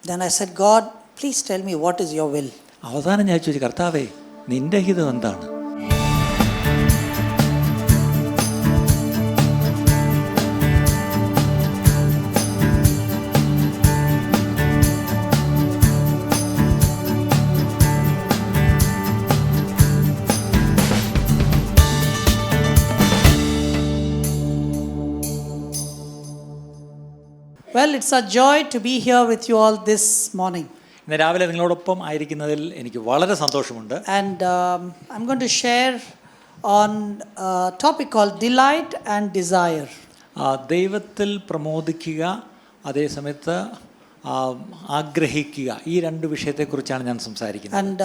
Then I said, God, please tell me what is your will. അവസാനം ഞാൻ ചോദിച്ചു, കർത്താവേ നിന്റെ ഹിതം എന്താണ്? Well, it's a joy to be here with you all this morning. ഇന്ന് രാവിലെ നിങ്ങളോടൊപ്പം ആയിരിക്കുന്നതിൽ എനിക്ക് വളരെ സന്തോഷമുണ്ട്. And I'm going to share on a topic called delight and desire. ദൈവത്തിൽ പ്രമോദിക്കുക, അതേസമയത്ത് ആഗ്രഹിക്കുക, ഈ രണ്ട് വിഷയത്തെക്കുറിച്ചാണ് ഞാൻ സംസാരിക്കുന്നത്. And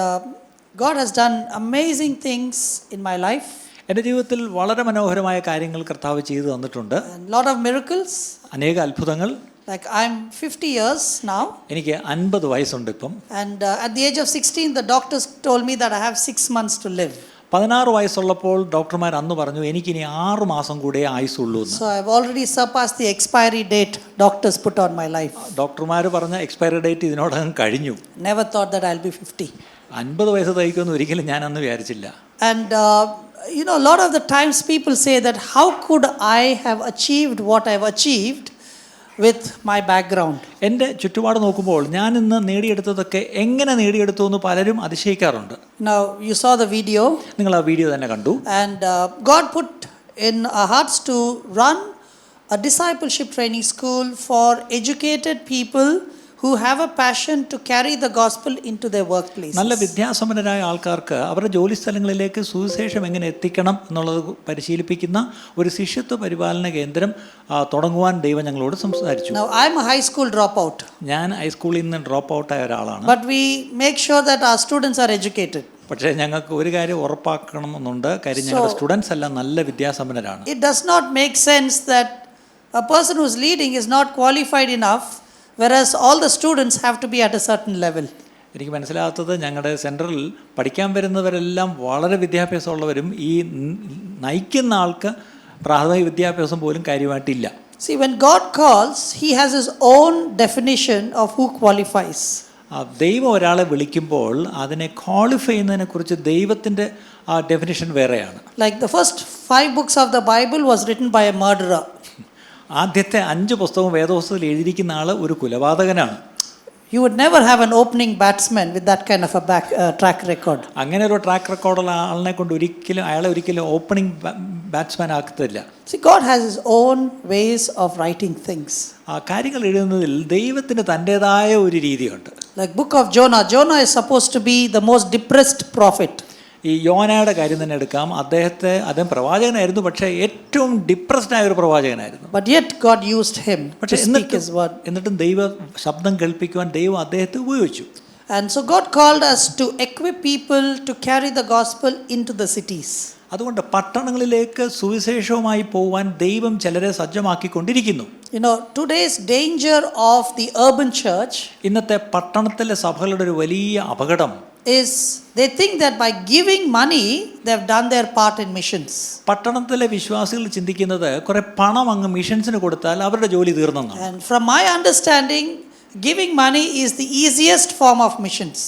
God has done amazing things in my life. എൻ്റെ ജീവിതത്തിൽ വളരെ മനോഹരമായ കാര്യങ്ങൾ കർത്താവ് ചെയ്തു തന്നിട്ടുണ്ട്. And lot of miracles. അനേക അത്ഭുതങ്ങൾ. Like I'm 50 years now. എനിക്ക് 50 വയസ്സുണ്ട് ഇപ്പം. And at the age of 16, the doctors told me that I have 6 months to live. 16 വയസ്സുള്ളപ്പോൾ ഡോക്ടർമാർ അന്ന് പറഞ്ഞു എനിക്കിനി 6 മാസം കൂടെ ആയുസുള്ളൂ എന്ന്. So I've already surpassed the expiry date doctors put on my life. ഡോക്ടർമാർ പറഞ്ഞ എക്സ്പയറി ഡേറ്റ് ഇതിനോടകം കഴിഞ്ഞു. Never thought that I'll be 50. 50 വയസ്സ് തയ്ക്കുമെന്ന് ഒരിക്കലും ഞാൻ അന്ന് വിചാരിച്ചില്ല. And you know, a lot of the times people say that how could I have achieved what I've achieved with my background. എൻ്റെ ചുറ്റുപാട് നോക്കുമ്പോൾ ഞാൻ ഇന്ന് നേടിയെടുത്തതൊക്കെ എങ്ങനെ നേടിയെടുത്തു എന്ന് പലരും അതിശയിക്കാറുണ്ട്. Now you saw the video. നിങ്ങൾ ആ വീഡിയോ തന്നെ കണ്ടു. And God put in our hearts to run a discipleship training school for educated people who have a passion to carry the gospel into their workplaces. നല്ല വിദ്യാസമ്പന്നരായ ആൾക്കാർക്ക് അവരുടെ ജോലി സ്ഥലങ്ങളിലേക്ക് സുവിശേഷം എങ്ങനെ എത്തിക്കണം എന്നുള്ളത് പരിശീലിപ്പിക്കുന്ന ഒരു ശിഷ്യത്വ പരിപാലന കേന്ദ്രം തുടങ്ങുവാൻ ദൈവം ഞങ്ങളോട് സംസാരിച്ചു. Now I am a high school dropout. ഞാൻ ഹൈസ്കൂളിൽ നിന്ന് ഡ്രോപ്പ് ഔട്ട് ആയ ഒരാളാണ്. But we make sure that our students are educated. പക്ഷേ ഞങ്ങൾക്ക് ഒരു കാര്യം ഉറപ്പാക്കണമെന്നുണ്ട്, കാര്യം ഞങ്ങളുടെ സ്റ്റുഡൻസ് എല്ലാം നല്ല വിദ്യാസമ്പന്നരാണ്. It does not make sense that a person who is leading is not qualified enough, whereas all the students have to be at a certain level. എനിക്ക് മനസ്സിലാകാത്തത് ഞങ്ങളുടെ സെൻറ്ററിൽ പഠിക്കാൻ വരുന്നവരെല്ലാം വളരെ വിദ്യാഭ്യാസമുള്ളവരും ഈ നയിക്കുന്ന ആൾക്ക് പ്രാഥമിക വിദ്യാഭ്യാസം പോലും കാര്യമായിട്ടില്ല. See, when God calls, He has His own definition of who qualifies. ദൈവം ഒരാളെ വിളിക്കുമ്പോൾ അതിനെ ക്വാളിഫൈ ചെയ്യുന്നതിനെക്കുറിച്ച് ദൈവത്തിൻ്റെ ആ ഡെഫിനിഷൻ വേറെയാണ്. Like the first 5 books of the Bible was written by a murderer. ആദ്യത്തെ 5 പുസ്തകവും വേദപുസ്തകത്തിൽ എഴുതിയിരിക്കുന്ന ആൾ ഒരു കൊലപാതകനാണ്. You would never have an opening batsman with that kind of a track record. അങ്ങനെ ഒരു ട്രാക്ക് റെക്കോർഡുള്ള ആളിനെ കൊണ്ട് അയാളെ ഒരിക്കലും ഓപ്പണിംഗ് ബാറ്റ്സ്മാൻ ആക്കത്തില്ല. See, God has His own ways of writing things. ആ കാര്യങ്ങൾ എഴുതുന്നതിൽ ദൈവത്തിന് തൻ്റെതായ ഒരു രീതിയുണ്ട്. Like book of Jonah. Jonah is supposed to be the most depressed prophet. ഈ യോനയുടെ കാര്യം തന്നെ എടുക്കാം. അദ്ദേഹം പ്രവാചകനായിരുന്നു, പക്ഷേ ഏറ്റവും ഡിപ്രസ്ഡ് ആയ ഒരു പ്രവാചകനായിരുന്നു. But yet God used him to speak His word. എന്നിട്ടും ദൈവ ശബ്ദം കേൾപ്പിക്കുവാൻ ദൈവം അദ്ദേഹത്തെ ഉപയോഗിച്ചു. And so God called us to equip people to carry the gospel into the cities. അതുകൊണ്ട് പട്ടണങ്ങളിലേക്ക് സുവിശേഷവുമായി പോവാൻ ദൈവം ചിലരെ സജ്ജമാക്കിക്കൊണ്ടിരിക്കുന്നു. You know, today's danger of the urban church ഇന്നത്തെ പട്ടണത്തിലെ സഭകളുടെ ഒരു വലിയ അപകടം is they think that by giving money they have done their part in missions. പട്ടണത്തിലെ വിശ്വാസികൾ ചിന്തിക്കുന്നത് കുറെ പണം അങ്ങ് മിഷൻസിന് കൊടുത്താൽ അവരുടെ ജോലി തീർന്നെന്നാണ്. And from my understanding, giving money is the easiest form of missions.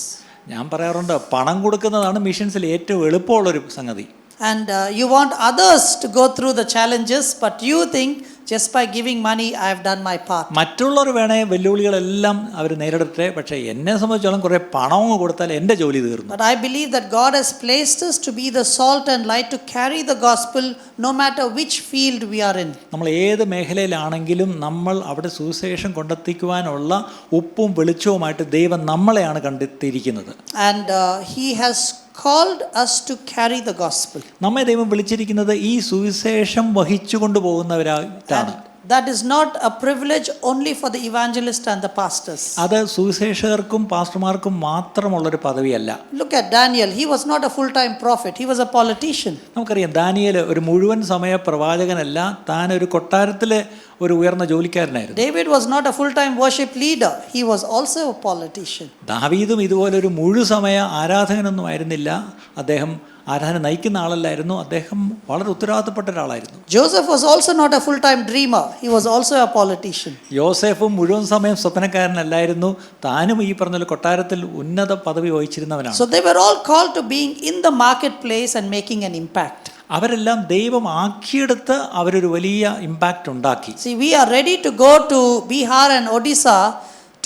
ഞാൻ പറയാറുണ്ട്, പണം കൊടുക്കുന്നതാണ് മിഷൻസിൽ ഏറ്റവും എളുപ്പമുള്ളൊരു സംഗതി. And you want others to go through the challenges, but you think just by giving money I have done my part. മറ്റുള്ളവർ വേണേ വെല്ലുവിളികളെല്ലാം അവർ നേരിടട്ടെ, പക്ഷേ എന്നെ സംബന്ധിച്ചോളം കുറേ പണം കൊടുത്താൽ എൻ്റെ ജോലി തീർന്നു. But I believe that God has placed us to be the salt and light to carry the gospel no matter which field we are in. നമ്മൾ ഏത് മേഖലയിലാണെങ്കിലും നമ്മൾ അവിടെ സുവിശേഷം കൊണ്ടെത്തിക്കുവാനുള്ള ഉപ്പും വെളിച്ചവുമായിട്ട് ദൈവം നമ്മളെയാണ് കണ്ടെത്തിയിരിക്കുന്നത്. And He has called us to carry the gospel. നമ്മെ ദൈവം വിളിച്ചിരിക്കുന്നത് ഈ സുവിശേഷം വഹിച്ചു കൊണ്ടുപോകുന്നവരായിട്ടാണ്. That is not a privilege only for the evangelist and the pastors. അത് സുവിശേഷകർക്കും പാസ്റ്റർമാർക്കും മാത്രമുള്ളൊരു പദവിയല്ല. Look at Daniel. He was not a full-time prophet. He was a politician. നമുക്കറിയാം, Daniel ഒരു മുഴുവൻ സമയ പ്രവാചകനല്ല, താൻ ഒരു കൊട്ടാരത്തിലെ ഒരു ഉയർന്ന ജോലിക്കാരനായിരുന്നു. David was not a full-time worship leader. He was also a politician. ദാവീദും ഇതുപോലെ ഒരു മുഴുസമയ ആരാധകനൊന്നും ആയിരുന്നില്ല, അദ്ദേഹം ആരാധന നയിക്കുന്ന ആളല്ലായിരുന്നു, അദ്ദേഹം വളരെ ഉത്തരവാദിത്തപ്പെട്ട ഒരാളായിരുന്നു. Joseph was also not a full-time dreamer. He was also a politician. യോസേഫും മുഴുവൻ സമയം സ്വപ്നക്കാരനല്ലായിരുന്നു, താനും ഈ പറഞ്ഞ കൊട്ടാരത്തിൽ ഉന്നത പദവി വഹിച്ചിരുന്നവനാണ്. So they were all called to being in the marketplace and making an impact. അവരെല്ലാം ദൈവം ആക്കിയെടുത്ത് അവരൊരു വലിയ ഇമ്പാക്റ്റ് ഉണ്ടാക്കി. See, we are ready to go to Bihar and Odisha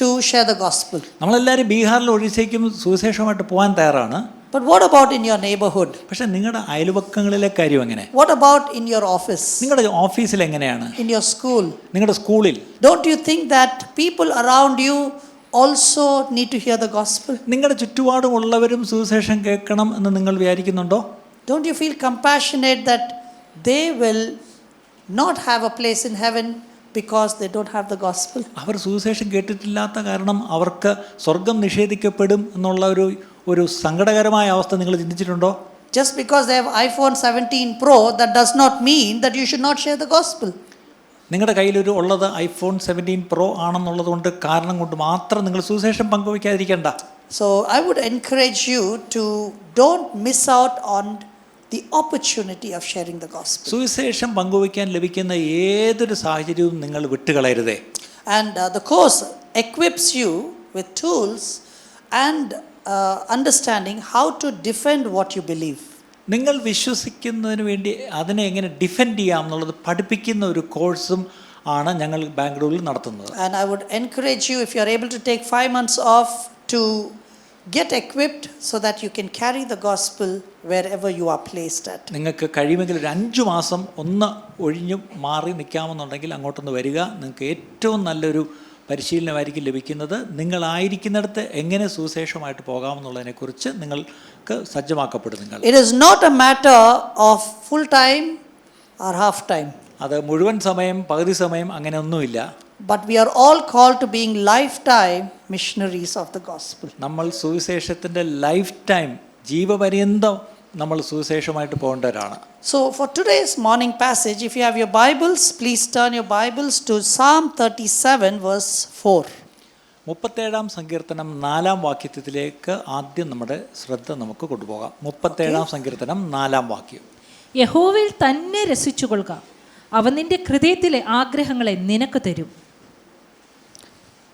to share the gospel. നമ്മളെല്ലാവരും ബീഹാറിലും ഒഡീസയ്ക്കും സുവിശേഷമായിട്ട് പോകാൻ തയ്യാറാണ്. But what about in your neighborhood? പക്ഷെ നിങ്ങളുടെ അയൽപക്കങ്ങളിലെ കാര്യം എങ്ങനെ? What about in your office? നിങ്ങളുടെ ഓഫീസിൽ എങ്ങനെയാണ്? In your school? നിങ്ങളുടെ സ്കൂളിൽ? Don't you think that people around you also need to hear the gospel? നിങ്ങളുടെ ചുറ്റുപാടുമുള്ളവരും സുവിശേഷം കേൾക്കണം എന്ന് നിങ്ങൾ വിചാരിക്കുന്നുണ്ടോ? Don't you feel compassionate that they will not have a place in heaven because they don't have the gospel? അവർ സുവിശേഷം കേട്ടിട്ടില്ലാത്ത കാരണം അവർക്ക് സ്വർഗം നിഷേധിക്കപ്പെടും എന്നുള്ള ഒരു സങ്കടകരമായ അവസ്ഥ നിങ്ങൾ ചിന്തിച്ചിട്ടുണ്ടോ? Just because they have iPhone 17 Pro, that does not mean that you should not share the gospel. നിങ്ങളുടെ കയ്യിലൊരു ഉള്ളത് iPhone 17 Pro ആണെന്നുള്ളത് കൊണ്ട് കാരണം കൊണ്ട് മാത്രം നിങ്ങൾ സുവിശേഷം പങ്കുവയ്ക്കാതിരിക്കേണ്ട. So I would encourage you to don't miss out on the opportunity of sharing the gospel. സുവിശേഷം പങ്കുവയ്ക്കാൻ ലഭിക്കുന്ന ഏതൊരു സാഹചര്യവും നിങ്ങൾ വിട്ടുകളയരുതേ. And the course equips you with tools and understanding how to defend what you believe. നിങ്ങൾ വിശ്വസിക്കുന്നതിന് വേണ്ടി അതിനെ എങ്ങനെ ഡിഫെൻഡ് ചെയ്യാം എന്നുള്ളത് പഠിപ്പിക്കുന്ന ഒരു കോഴ്സും ആണ് ഞങ്ങൾ ബാംഗ്ലൂരിൽ നടത്തുന്നത്. And I would encourage you, if you are able to take 5 months off, to get equipped so that you can carry the gospel wherever you are placed at. നിങ്ങൾക്ക് കഴിയുമെങ്കിൽ ഒരു 5 മാസം ഒന്ന് ഒഴിഞ്ഞു മാറി നിൽക്കാമെന്നുണ്ടെങ്കിൽ അങ്ങോട്ടൊന്ന് വരിക. നിങ്ങൾക്ക് ഏറ്റവും നല്ലൊരു പരിശീലനമായിരിക്കും ലഭിക്കുന്നത്. നിങ്ങളായിരിക്കുന്നിടത്ത് എങ്ങനെ സുവിശേഷമായിട്ട് പോകാമെന്നുള്ളതിനെക്കുറിച്ച് നിങ്ങൾക്ക് സജ്ജമാക്കപ്പെടും. നിങ്ങൾ It is not a matter of full time or half time. അത് മുഴുവൻ സമയം പകുതി സമയം അങ്ങനെ ഒന്നുമില്ല. But we are all called to being lifetime missionaries of the gospel. നമ്മൾ സുവിശേഷത്തിൻ്റെ ലൈഫ് ടൈം ജീവപര്യന്തം നമ്മൾ സുവിശേഷമായിട്ട് പോകേണ്ടവരാണ്. So for today's morning passage, if you have your Bibles, please turn your Bibles to Psalm 37 verse 4. 37-ാം സങ്കീർത്തനം 4-ാം വാക്യത്തിലേക്ക് ആദ്യം നമ്മുടെ ശ്രദ്ധ നമുക്ക് കൊണ്ടുപോകാം. 37-ാം സങ്കീർത്തനം 4-ാം വാക്യം. യഹോവയിൽ തന്നെ രസിച്ചുകൊള്ളുക, അവൻ നിന്റെ ഹൃദയത്തിലെ ആഗ്രഹങ്ങളെ നിനക്ക് തരും.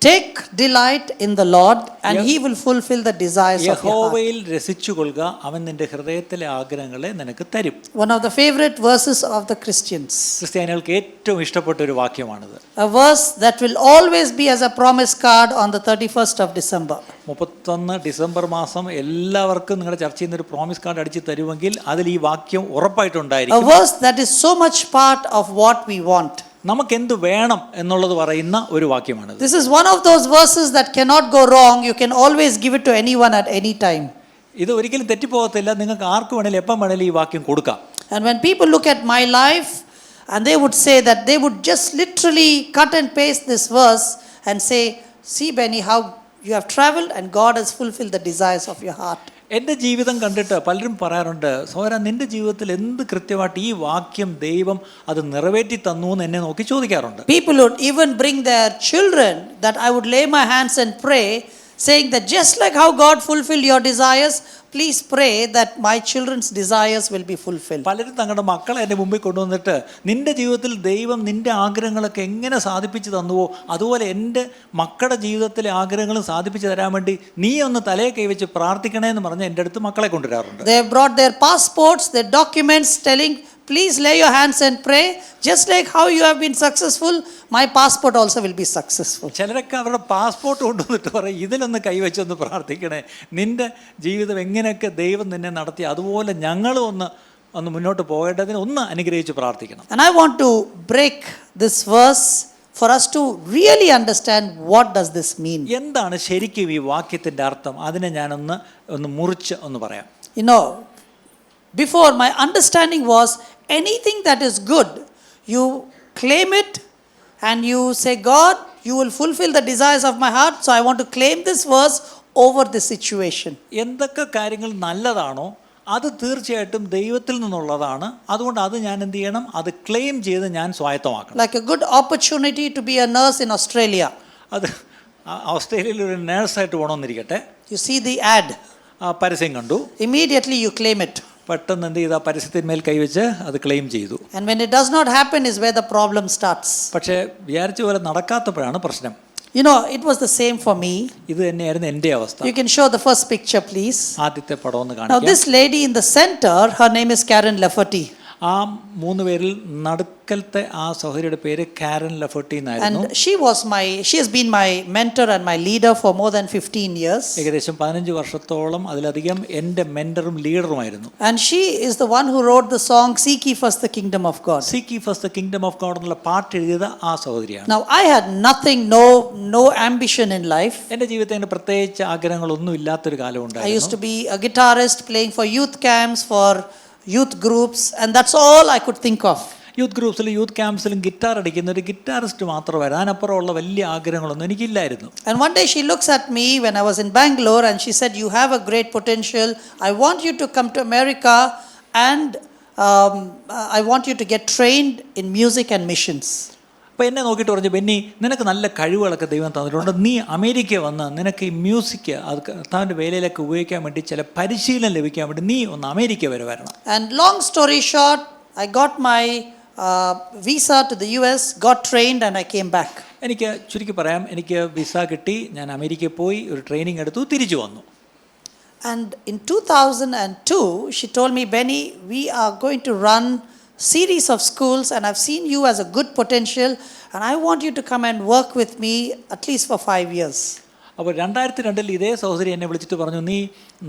Take delight in the Lord and he will fulfill the desires of your heart. യഹോവയിൽ രസിച്ചുകൊള്ളുക, അവൻ നിന്റെ ഹൃദയത്തിലെ ആഗ്രഹങ്ങളെ നിനക്ക് തരും. One of the favorite verses of the Christians. ക്രിസ്ത്യാനികൾക്ക് ഏറ്റവും ഇഷ്ടപ്പെട്ട ഒരു വാക്യമാണിത്. A verse that will always be as a promise card on the 31st of December. 31 December മാസം എല്ലാവർക്കും നിങ്ങളുടെ ചർച്ചയിൽ നിന്ന് ഒരു പ്രോമിസ് കാർഡ് അടിച്ച് തരുമെങ്കിൽ അതിൽ ഈ വാക്യം ഉറപ്പായിട്ടുണ്ടായിരിക്കും. A verse that is so much part of what we want. നമുക്ക് എന്ത് വേണം എന്നുള്ളത് പറയുന്ന ഒരു വാക്യമാണ്. This is one of those verses that cannot go wrong. You can always give it to anyone at any time. ഇത് ഒരിക്കലും തെറ്റിപ്പോകത്തില്ല. നിങ്ങൾക്ക് ആർക്ക് വേണേലും എപ്പം വേണേലും ഈ വാക്യം കൊടുക്കാം. And when people look at my life and they would say that they would just literally cut and paste this verse and say, see Benny, how you have traveled and God has fulfilled the desires of your heart. എൻ്റെ ജീവിതം കണ്ടിട്ട് പലരും പറയാറുണ്ട്, സഹോദരാ നിൻ്റെ ജീവിതത്തിൽ എന്ത് കൃത്യമായിട്ട് ഈ വാക്യം ദൈവം അത് നിറവേറ്റി തന്നു എന്ന് എന്നെ നോക്കി ചോദിക്കാറുണ്ട്. People would even bring their children that I would lay my hands and pray, saying that just like how God fulfilled your desires, please pray that my children's desires will be fulfilled. പലരും തങ്ങളുടെ മക്കളെ എൻ്റെ മുമ്പിൽ കൊണ്ടുവന്നിട്ട് നിൻ്റെ ജീവിതത്തിൽ ദൈവം നിൻ്റെ ആഗ്രഹങ്ങളൊക്കെ എങ്ങനെ സാധിപ്പിച്ചു തന്നുവോ അതുപോലെ എൻ്റെ മക്കളുടെ ജീവിതത്തിലെ ആഗ്രഹങ്ങളും സാധിപ്പിച്ചു തരാൻ വേണ്ടി നീ ഒന്ന് തലയെ കൈവച്ച് പ്രാർത്ഥിക്കണേ എന്ന് പറഞ്ഞ് എൻ്റെ അടുത്ത് മക്കളെ കൊണ്ടുവരാറുണ്ട്. They have brought their passports, their documents, telling, please lay your hands and pray. Just like how you have been successful, my passport also will be successful. ചിലരൊക്കെ അവരുടെ പാസ്പോർട്ട് കൊണ്ടുവന്നിട്ട് പറയും ഇതിലൊന്ന് കൈവച്ചൊന്ന് പ്രാർത്ഥിക്കണേ, നിൻ്റെ ജീവിതം എങ്ങനെയൊക്കെ ദൈവം നിന്നെ നടത്തി അതുപോലെ ഞങ്ങളും ഒന്ന് മുന്നോട്ട് പോകേണ്ടതിന് ഒന്ന് അനുഗ്രഹിച്ച് പ്രാർത്ഥിക്കണം. And I want to break this verse for us to really understand what does this mean. എന്താണ് ശരിക്കും ഈ വാക്യത്തിൻ്റെ അർത്ഥം? അതിനെ ഞാനൊന്ന് മുറിച്ച് ഒന്ന് പറയാം. You know, before my understanding was anything that is good, you claim it and you say, God, you will fulfill the desires of my heart, so I want to claim this verse over this situation. എന്തൊക്കെ കാര്യങ്ങൾ നല്ലതാണോ അത് തീർച്ചയായിട്ടും ദൈവത്തിൽ നിന്നുള്ളതാണ്. അതുകൊണ്ട് അത് ഞാൻ എന്ത് ചെയ്യണം? അത് ക്ലെയിം ചെയ്ത് ഞാൻ സ്വായത്തമാക്കണം. Like a good opportunity to be a nurse in Australia. അത് ഓസ്ട്രേലിയയിൽ ഒരു നേഴ്സായിട്ട് പോകണമെന്നിരിക്കട്ടെ. You see the ad. പരസ്യം കണ്ടു, Immediately you claim it. പെട്ടെന്ന് എന്ത് ചെയ്തു, ആ പരസ്യത്തിന്മേൽ കൈവച്ച് അത് ക്ലെയിം ചെയ്തു. And when it does not happen is where the problem starts. പക്ഷേ വിചാരിച്ച പോലെ നടക്കാത്തപ്പോഴാണ് പ്രശ്നം. You know, it was the same for me. ഇത് തന്നെയായിരുന്നു എൻ്റെ അവസ്ഥ. You can show the first picture, please. ആദ്യത്തെ പടം ഒന്ന് Now, കാണിക്കാം. this lady in the center, her name is Karen Lafferty. ആ 3 പേരിൽ നടുക്കലത്തെ ആ സഹോദരിയുടെ പേര് കാരൻ ലഫർട്ടി എന്നായിരുന്നു. And she has been my mentor and my leader for more than 15 years. ഏകദേശം 15 വർഷത്തോളം അതിലധികം എൻ്റെ മെന്ററും ലീഡറുമായിരുന്നു. And she is the one who wrote the song Seek Ye First the Kingdom of God. Seek ye first the kingdom of God എന്നുള്ള പാട്ട് എഴുതിയത് ആ സഹോദരിയാണ്. Now, I had nothing, no ambition in life. എൻ്റെ ജീവിതത്തിൽ പ്രത്യേകിച്ച് ആഗ്രഹങ്ങളൊന്നും ഇല്ലാത്തൊരു കാലം I used ഉണ്ടായിരുന്നു. to be a guitarist playing for youth camps, for youth groups, and that's all I could think of. Youth ഗ്രൂപ്പ്സിലും യൂത്ത് ക്യാമ്പ്സിലും ഗിറ്റാർ അടിക്കുന്ന ഒരു ഗിറ്റാറിസ്റ്റ് മാത്രമായിരുന്നു. അതിനപ്പുറമുള്ള വലിയ ആഗ്രഹങ്ങളൊന്നും എനിക്കില്ലായിരുന്നു. And one day she looks at me when I was in Bangalore and she said, "You have a great potential. I want you to come to America and I want you to get trained in music and missions." അപ്പോൾ എന്നെ നോക്കിയിട്ട് പറഞ്ഞു, ബെന്നി, നിനക്ക് നല്ല കഴിവുകളൊക്കെ ദൈവം തന്നിട്ടുണ്ട്, നീ അമേരിക്ക വന്ന് നിനക്ക് ഈ മ്യൂസിക് അത് കർത്താവിൻ്റെ വേലയിലൊക്കെ ഉപയോഗിക്കാൻ വേണ്ടി ചില പരിശീലനം ലഭിക്കാൻ വേണ്ടി നീ ഒന്ന് അമേരിക്ക വരെ വരണം. And long story short, I got my visa to the US, got trained, and I came back. എനിക്ക് ചുരുക്കി പറയാം, എനിക്ക് വിസ കിട്ടി, ഞാൻ അമേരിക്കയിൽ പോയി ഒരു ട്രെയിനിങ് എടുത്തു, തിരിച്ചു വന്നു. And in 2002, she told me, "Benny, we are going to run series of schools and I've seen you as a good potential and I want you to come and work with me at least for 5 years." അപ്പോൾ 2002 ഇതേ സഹോദരി എന്നെ വിളിച്ചിട്ട് പറഞ്ഞു, നീ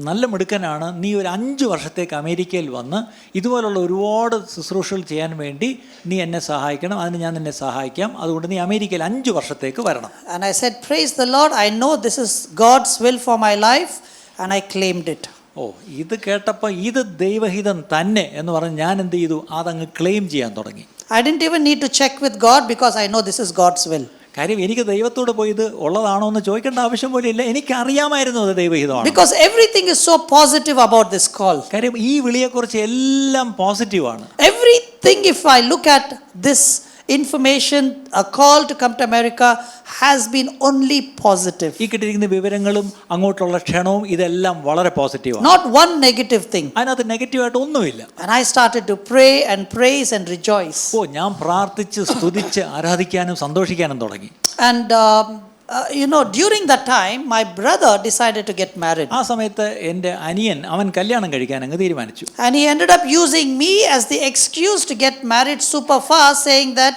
നല്ല മിടുക്കനാണ്, നീ ഒരു 5 വർഷത്തേക്ക് അമേരിക്കയിൽ വന്ന് ഇതുപോലുള്ള ഒരുപാട് ശുശ്രൂഷകൾ ചെയ്യാൻ വേണ്ടി നീ എന്നെ സഹായിക്കണം, അതിന് ഞാൻ നിന്നെ സഹായിക്കാം, അതുകൊണ്ട് നീ അമേരിക്കയിൽ 5 വർഷത്തേക്ക് വരണം. And I said, "Praise the Lord, I know this is God's will for my life," and I claimed it. ഓ, ഇത് കേട്ടപ്പോൾ ഇത് ദൈവഹിതം തന്നെ എന്ന് പറഞ്ഞ് ഞാൻ എന്ത് ചെയ്തു, അതങ്ങ് ക്ലെയിം ചെയ്യാൻ തുടങ്ങി. I didn't even need to check with God because I know this is God's will. കാര്യം എനിക്ക് ദൈവത്തോട് പോയി ഇത് ഉള്ളതാണോ എന്ന് ചോദിക്കേണ്ട ആവശ്യം പോലും ഇല്ല, എനിക്കറിയാമായിരുന്നു അത് ദൈവഹിതമാണ്. Because everything is so positive about this call. കാര്യം ഈ വിളിയെക്കുറിച്ച് എല്ലാം പോസിറ്റീവാണ്. Everything, if I look at this information, a call to come to America has been only positive. ഈ കിട്ടിയിരിക്കുന്ന വിവരങ്ങളും അങ്ങോട്ടുള്ള ക്ഷണവും ഇതെല്ലാം വളരെ പോസിറ്റീവാണ്. Not one negative thing. അതിനകത്ത് നെഗറ്റീവായിട്ട് ഒന്നുമില്ല. And I started to pray and praise and rejoice. ഓ, ഞാൻ പ്രാർത്ഥിച്ച് സ്തുതിച്ച് ആരാധിക്കാനും സന്തോഷിക്കാനും തുടങ്ങി. And during that time, my brother decided to get married. ആ സമയത്ത് എൻ്റെ അനിയൻ അവൻ കല്യാണം കഴിക്കാൻ അങ്ങ് തീരുമാനിച്ചു. And he ended up using me as the excuse to get married super fast, saying that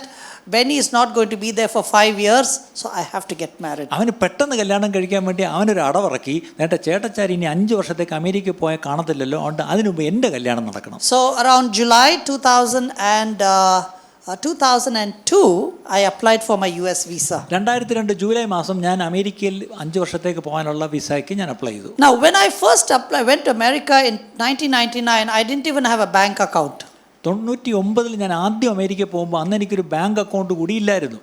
Benny is not going to be there for 5 years, so I have to get married. അവന് പെട്ടെന്ന് കല്യാണം കഴിക്കാൻ വേണ്ടി അവനൊരു അടവിറക്കി, നേരത്തെ ചേട്ടച്ചാരി ഇനി 5 വർഷത്തേക്ക് അമേരിക്കയിൽ പോയാൽ കാണത്തില്ലല്ലോ, അതുകൊണ്ട് അതിനുമുമ്പ് എൻ്റെ കല്യാണം നടക്കണം. So around July 2002, I applied for my US visa. 2002 July മാസം ഞാൻ അമേരിക്കയിൽ 5 വർഷത്തേക്ക് പോകാനുള്ള വിസയ്ക്ക് ഞാൻ അപ്ലൈ ചെയ്തു. Now, when I first went to America in 1999, I didn't even have a bank account. 99 ഞാൻ ആദ്യം അമേരിക്കയിൽ പോകുമ്പോൾ അന്ന് എനിക്കൊരു ബാങ്ക് അക്കൗണ്ട് കൂടി ഇല്ലായിരുന്നു.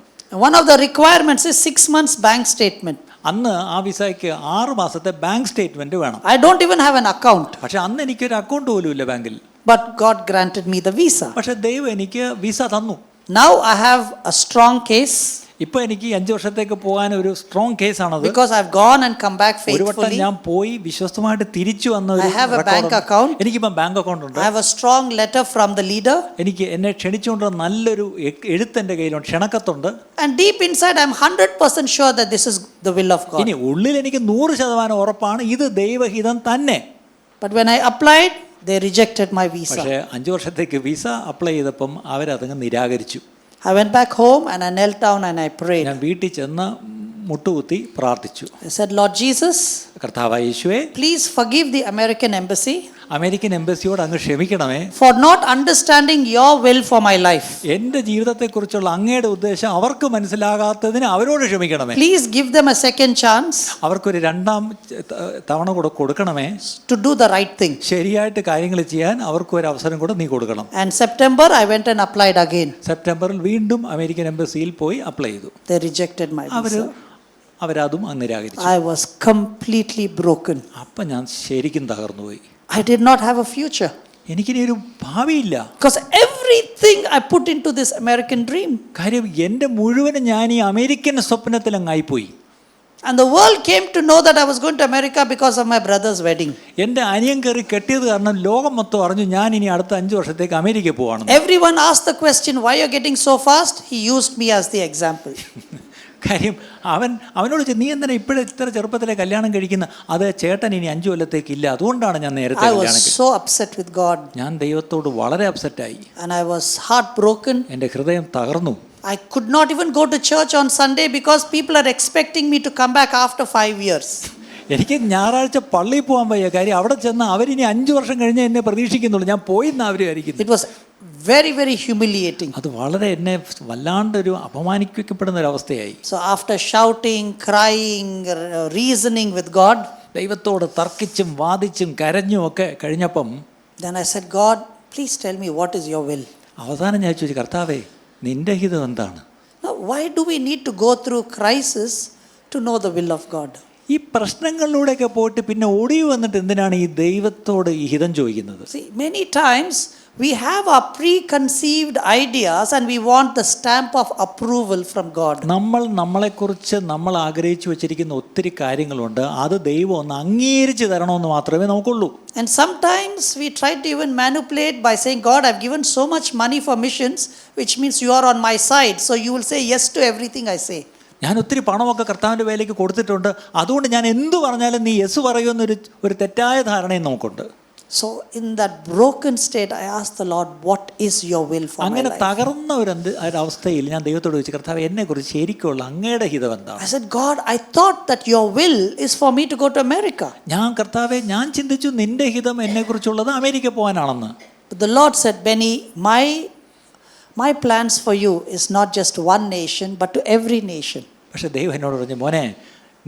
One of the requirements is 6 months bank statement. അന്ന് ആ വിസയ്ക്ക് 6 മാസത്തെ ബാങ്ക് സ്റ്റേറ്റ്മെന്റ് വേണം. I don't even have an account. പക്ഷെ അന്ന് എനിക്കൊരു അക്കൗണ്ട് പോലും ഇല്ല ബാങ്കിൽ. But God granted me the visa. പക്ഷെ ദൈവം എനിക്ക് വിസ തന്നു. Now I have a strong case. ഇപ്പോൾ എനിക്ക് 5 വർഷത്തേക്ക് പോകാൻ ഒരു strong കേസാണത്. Because I've gone and come back ഒരു വട്ടം faithfully. ഞാൻ പോയി വിശ്വസ്തമായിട്ട് തിരിച്ചു വന്ന ഒരു I have a bank account. എനിക്കിപ്പം ബാങ്ക് അക്കൗണ്ട് ഉണ്ട്. I have a strong letter from the leader. എനിക്ക് എന്നെ ക്ഷണിച്ചുകൊണ്ട് നല്ലൊരു എഴുത്ത് എൻ്റെ കയ്യിലുണ്ട്, ക്ഷണക്കത്തുണ്ട്. And deep inside I'm 100% sure that this is the will of God. ഇനി ഉള്ളിൽ എനിക്ക് 100% ഉറപ്പാണ് ഇത് ദൈവഹിതം തന്നെ. But when I applied, they rejected my visa. പക്ഷേ 5 വർഷത്തേക്ക് വിസ അപ്ലൈ ചെയ്തപ്പം അവരതങ്ങ് നിരാകരിച്ചു. I went back home and I knelt down and I prayed. ഞാൻ വീട്ടിൽ ചെന്ന് മുട്ടുകുത്തി പ്രാർത്ഥിച്ചു. I said, "Lord Jesus, കർത്താവായ യേശുവേ, please forgive the American embassy American എംബസിയോട് അങ്ങ് ക്ഷമിക്കണമേ, for not understanding your will for my life. എൻ്റെ ജീവിതത്തെക്കുറിച്ചുള്ള അങ്ങയുടെ ഉദ്ദേശം അവർക്ക് മനസ്സിലാകാത്തതിന് അവരോട് ക്ഷമിക്കണമേ. Please give them a second chance അവർക്കൊരു 2ാം തവണ കൂടെ കൊടുക്കണമേ. to do the right thing." ശരിയായിട്ട് കാര്യങ്ങൾ ചെയ്യാൻ അവർക്ക് ഒരു അവസരം കൂടെ നീ കൊടുക്കണം. And September I went and applied again. സെപ്റ്റംബറിൽ വീണ്ടും അമേരിക്കൻ എംബസിയിൽ പോയി അപ്ലൈ ചെയ്തു. They rejected my visa. അവരതും അങ്ങ് നിരാകരിച്ചു. I was completely broken. അപ്പം ഞാൻ ശരിക്കും തകർന്നുപോയി. I did not have a future. എനിക്കിനി ഒരു ഭാവിയില്ല. Because everything I put into this American dream. കാര്യം എൻ്റെ മുഴുവനും ഞാൻ ഈ അമേരിക്കൻ സ്വപ്നത്തിൽ അങ്ങായിപ്പോയി. And the world came to know that I was going to America because of my brother's wedding. എൻ്റെ അനിയൻ കയറി കെട്ടിയത് കാരണം ലോകം മൊത്തം അറിഞ്ഞു ഞാൻ ഇനി അടുത്ത 5 വർഷത്തേക്ക് അമേരിക്കയിൽ പോവാണ്. Everyone asked the question, why you're getting so fast? He used me as the example. കാര്യം അവനോട് നീ എന്തിനാ ഇപ്പോഴും ഇത്ര ചെറുപ്പത്തിലെ കല്യാണം കഴിക്കുന്ന? അത് ചേട്ടൻ ഇനി 5 കൊല്ലത്തേക്ക് ഇല്ല, അതുകൊണ്ടാണ് ഞാൻ നേരത്തെ I കല്യാണം was so upset with God. ഞാൻ ദൈവത്തോട് വളരെ അപ്സെറ്റായി. And I was heartbroken. എൻ്റെ ഹൃദയം തകർന്നു. I could not even go to church on Sunday because people are expecting me to come back after 5 years. എനിക്ക് ഞായറാഴ്ച പള്ളിയിൽ പോകാൻ വയ്യ. കാര്യം അവിടെ ചെന്ന് അവരിനി 5 വർഷം കഴിഞ്ഞേ എന്നെ പ്രതീക്ഷിക്കുന്നുള്ളൂ. ഞാൻ പോയിന്ന് അവർ വിചാരിക്കുന്നു. It was very, very humiliating. അത് വളരെ എന്നെ വല്ലാണ്ടൊരു അപമാനിക്കപ്പെടുന്ന ഒരു അവസ്ഥയായി. So after shouting, crying, reasoning with God, ദൈവത്തോട് തർക്കിച്ചും വാദിച്ചും കരഞ്ഞും ഒക്കെ കഴിഞ്ഞപ്പം then I said, God, please tell me what is your will. അവസാനം ഞാൻ ചോദിച്ചു, കർത്താവേ നിന്റെ ഹിതം എന്താണ്? Now, why do we need to go through crisis to know the will of God? ഈ പ്രശ്നങ്ങളിലൂടെയൊക്കെ പോയിട്ട് പിന്നെ ഒടിവ് വന്നിട്ട് എന്തിനാണ് ഈ ദൈവത്തോട് ഈ ഹിതം ചോദിക്കുന്നത്? See, many times we have our preconceived ideas and we want the stamp of approval from God. നമ്മളെക്കുറിച്ച് നമ്മൾ ആഗ്രഹിച്ചു വെച്ചിരിക്കുന്ന ഒത്തിരി കാര്യങ്ങളുണ്ട്. അത് ദൈവം ഒന്ന് അംഗീകരിച്ച് തരണമെന്ന് മാത്രമേ നമുക്കുള്ളൂ. And sometimes we try to even manipulate by saying, God, I've given so much money for missions, which means you are on my side, so you will say yes to everything I say. ഞാൻ ഒത്തിരി പണമൊക്കെ കർത്താവിൻ്റെ വേലയ്ക്ക് കൊടുത്തിട്ടുണ്ട്, അതുകൊണ്ട് ഞാൻ എന്തു പറഞ്ഞാലും നീ യെസ് പറയുമെന്നൊരു തെറ്റായ ധാരണയും നമുക്കുണ്ട്. So in that broken state, I asked the Lord, what is your will for my അങ്ങനെ life? തകർന്ന ഒരവസ്ഥയിൽ ഞാൻ ദൈവത്തോട് ചോദിച്ചു, കർത്താവ് എന്നെക്കുറിച്ച് ശരിക്കുള്ള അങ്ങയുടെ ഹിതം എന്താണ്? I said, God, I thought that your will is for me to go to America. കർത്താവെ ഞാൻ ചിന്തിച്ചു നിന്റെ ഹിതം എന്നെക്കുറിച്ചുള്ളത് America പോകാനാണെന്ന്. But the Lord said, Benny, my plans for you is not just one nation, but to every nation. പക്ഷെ ദൈവം എന്നോട് പറഞ്ഞു, മോനെ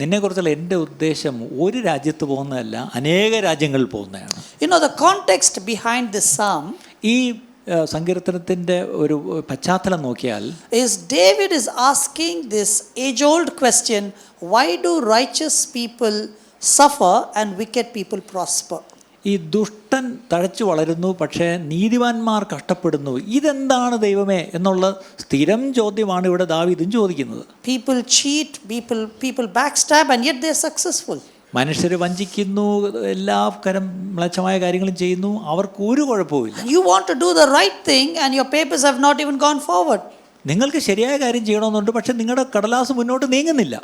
നിന്നെക്കുറിച്ചുള്ള എൻ്റെ ഉദ്ദേശം ഒരു രാജ്യത്ത് പോകുന്നതല്ല, അനേക രാജ്യങ്ങളിൽ പോകുന്നതാണ്. You know, the context behind this psalm ഈ സങ്കീർത്തനത്തിൻ്റെ ഒരു പശ്ചാത്തലം നോക്കിയാൽ is David is asking this age-old question, why do righteous people suffer and wicked people prosper? ഈ ദുഷ്ടൻ തഴച്ചു വളരുന്നു, പക്ഷേ നീതിമാന്മാർ കഷ്ടപ്പെടുന്നു. ഇതെന്താണ് ദൈവമേ എന്നുള്ള സ്ഥിരം ചോദ്യമാണ് ഇവിടെ ദാവീദും ചോദിക്കുന്നത്. People cheat, people backstab, and yet they are successful. മനുഷ്യർ വഞ്ചിക്കുന്നു, എല്ലാ മ്ലേച്ഛമായ കാര്യങ്ങളും ചെയ്യുന്നു, അവർക്ക് ഒരു കുഴപ്പമില്ല. You want to do the right thing and your papers have not even gone forward. നിങ്ങൾക്ക് ശരിയായ കാര്യം ചെയ്യണമെന്നുണ്ട്, പക്ഷെ നിങ്ങളുടെ കടലാസ് മുന്നോട്ട് നീങ്ങുന്നില്ല.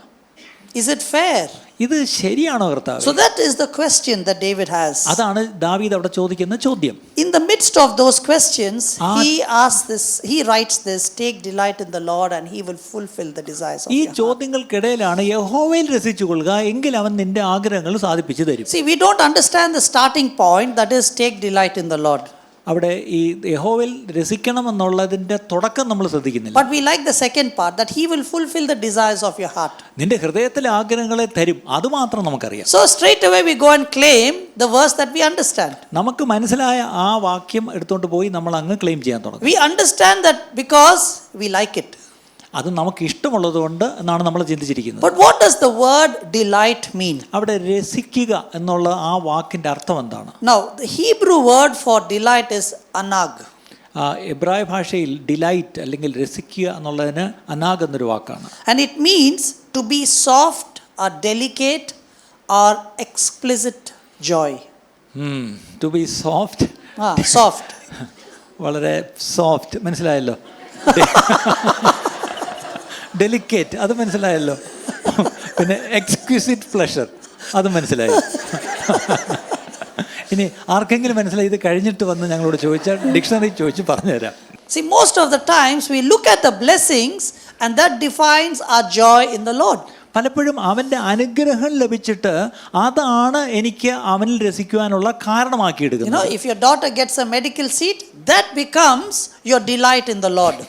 Is it fair? ഇത് ശരിയാണോ കർത്താവ്? So that is the question that David has. അതാണ് ദാവീദ് അവിടെ ചോദിക്കുന്ന ചോദ്യം. In the midst of those questions, he writes this, take delight in the Lord and he will fulfill the desires of ഈ your heart. ചോദ്യങ്ങൾക്കിടയിലാണ് യഹോവയിൽ രസിച്ചുകൊള്ളുക, എങ്കിൽ അവൻ നിന്റെ ആഗ്രഹങ്ങൾ സാധിപ്പിച്ചു തരും. See, we don't understand the starting point, that is, take delight in the Lord. അവിടെ ഈ യഹോവയിൽ രസിക്കണമെന്നുള്ളതിൻ്റെ തുടക്കം നമ്മൾ ശ്രദ്ധിക്കുന്നില്ല. But we like the second part, that he will fulfill the desires of your heart. നിന്റെ ഹൃദയത്തിലെ ആഗ്രഹങ്ങളെ തരും, അതുമാത്രം നമുക്കറിയാം. So straight away we go and claim the verse that we understand. നമുക്ക് മനസ്സിലായ ആ വാക്യം എടുത്തുകൊണ്ട് പോയി നമ്മൾ അങ്ങ് ക്ലെയിം ചെയ്യാൻ തുടങ്ങും. We understand that because we like it. അത് നമുക്ക് ഇഷ്ടമുള്ളത് കൊണ്ട് എന്നാണ് നമ്മൾ ചിന്തിച്ചിരിക്കുന്നത്. But what does the word delight mean? അവിടെ രസിക്കുക എന്നുള്ള ആ വാക്കിൻ്റെ അർത്ഥം എന്താണ്? Now, the Hebrew word for delight is anag. എബ്രായ ഭാഷയിൽ ഡിലൈറ്റ് അല്ലെങ്കിൽ രസിക്കുക എന്നുള്ളതിന് അനാഗ് എന്നൊരു വാക്കാണ്. And it means to be soft or delicate or explicit joy. To be soft. Soft. വളരെ സോഫ്റ്റ്, മനസ്സിലായല്ലോ. ഡെലിക്കേറ്റ്, അത് മനസ്സിലായല്ലോ. പിന്നെ എക്സ്ക്യൂസിറ്റ് പ്ലഷർ, അത് മനസ്സിലായി. ഇനി ആർക്കെങ്കിലും മനസ്സിലായി ഇത് കഴിഞ്ഞിട്ട് വന്ന് ഞങ്ങളോട് ചോദിച്ചാൽ ഡിക്ഷണറി ചോദിച്ച് പറഞ്ഞുതരാം. See, most of the times we look at the blessings and that defines our joy in the Lord. പലപ്പോഴും അവൻ്റെ അനുഗ്രഹം ലഭിച്ചിട്ട് അതാണ് എനിക്ക് അവനിൽ രസിക്കുവാനുള്ള കാരണമാക്കിയെടുക്കുന്നത്. You know, if your daughter gets a medical seat, that becomes your delight in the Lord.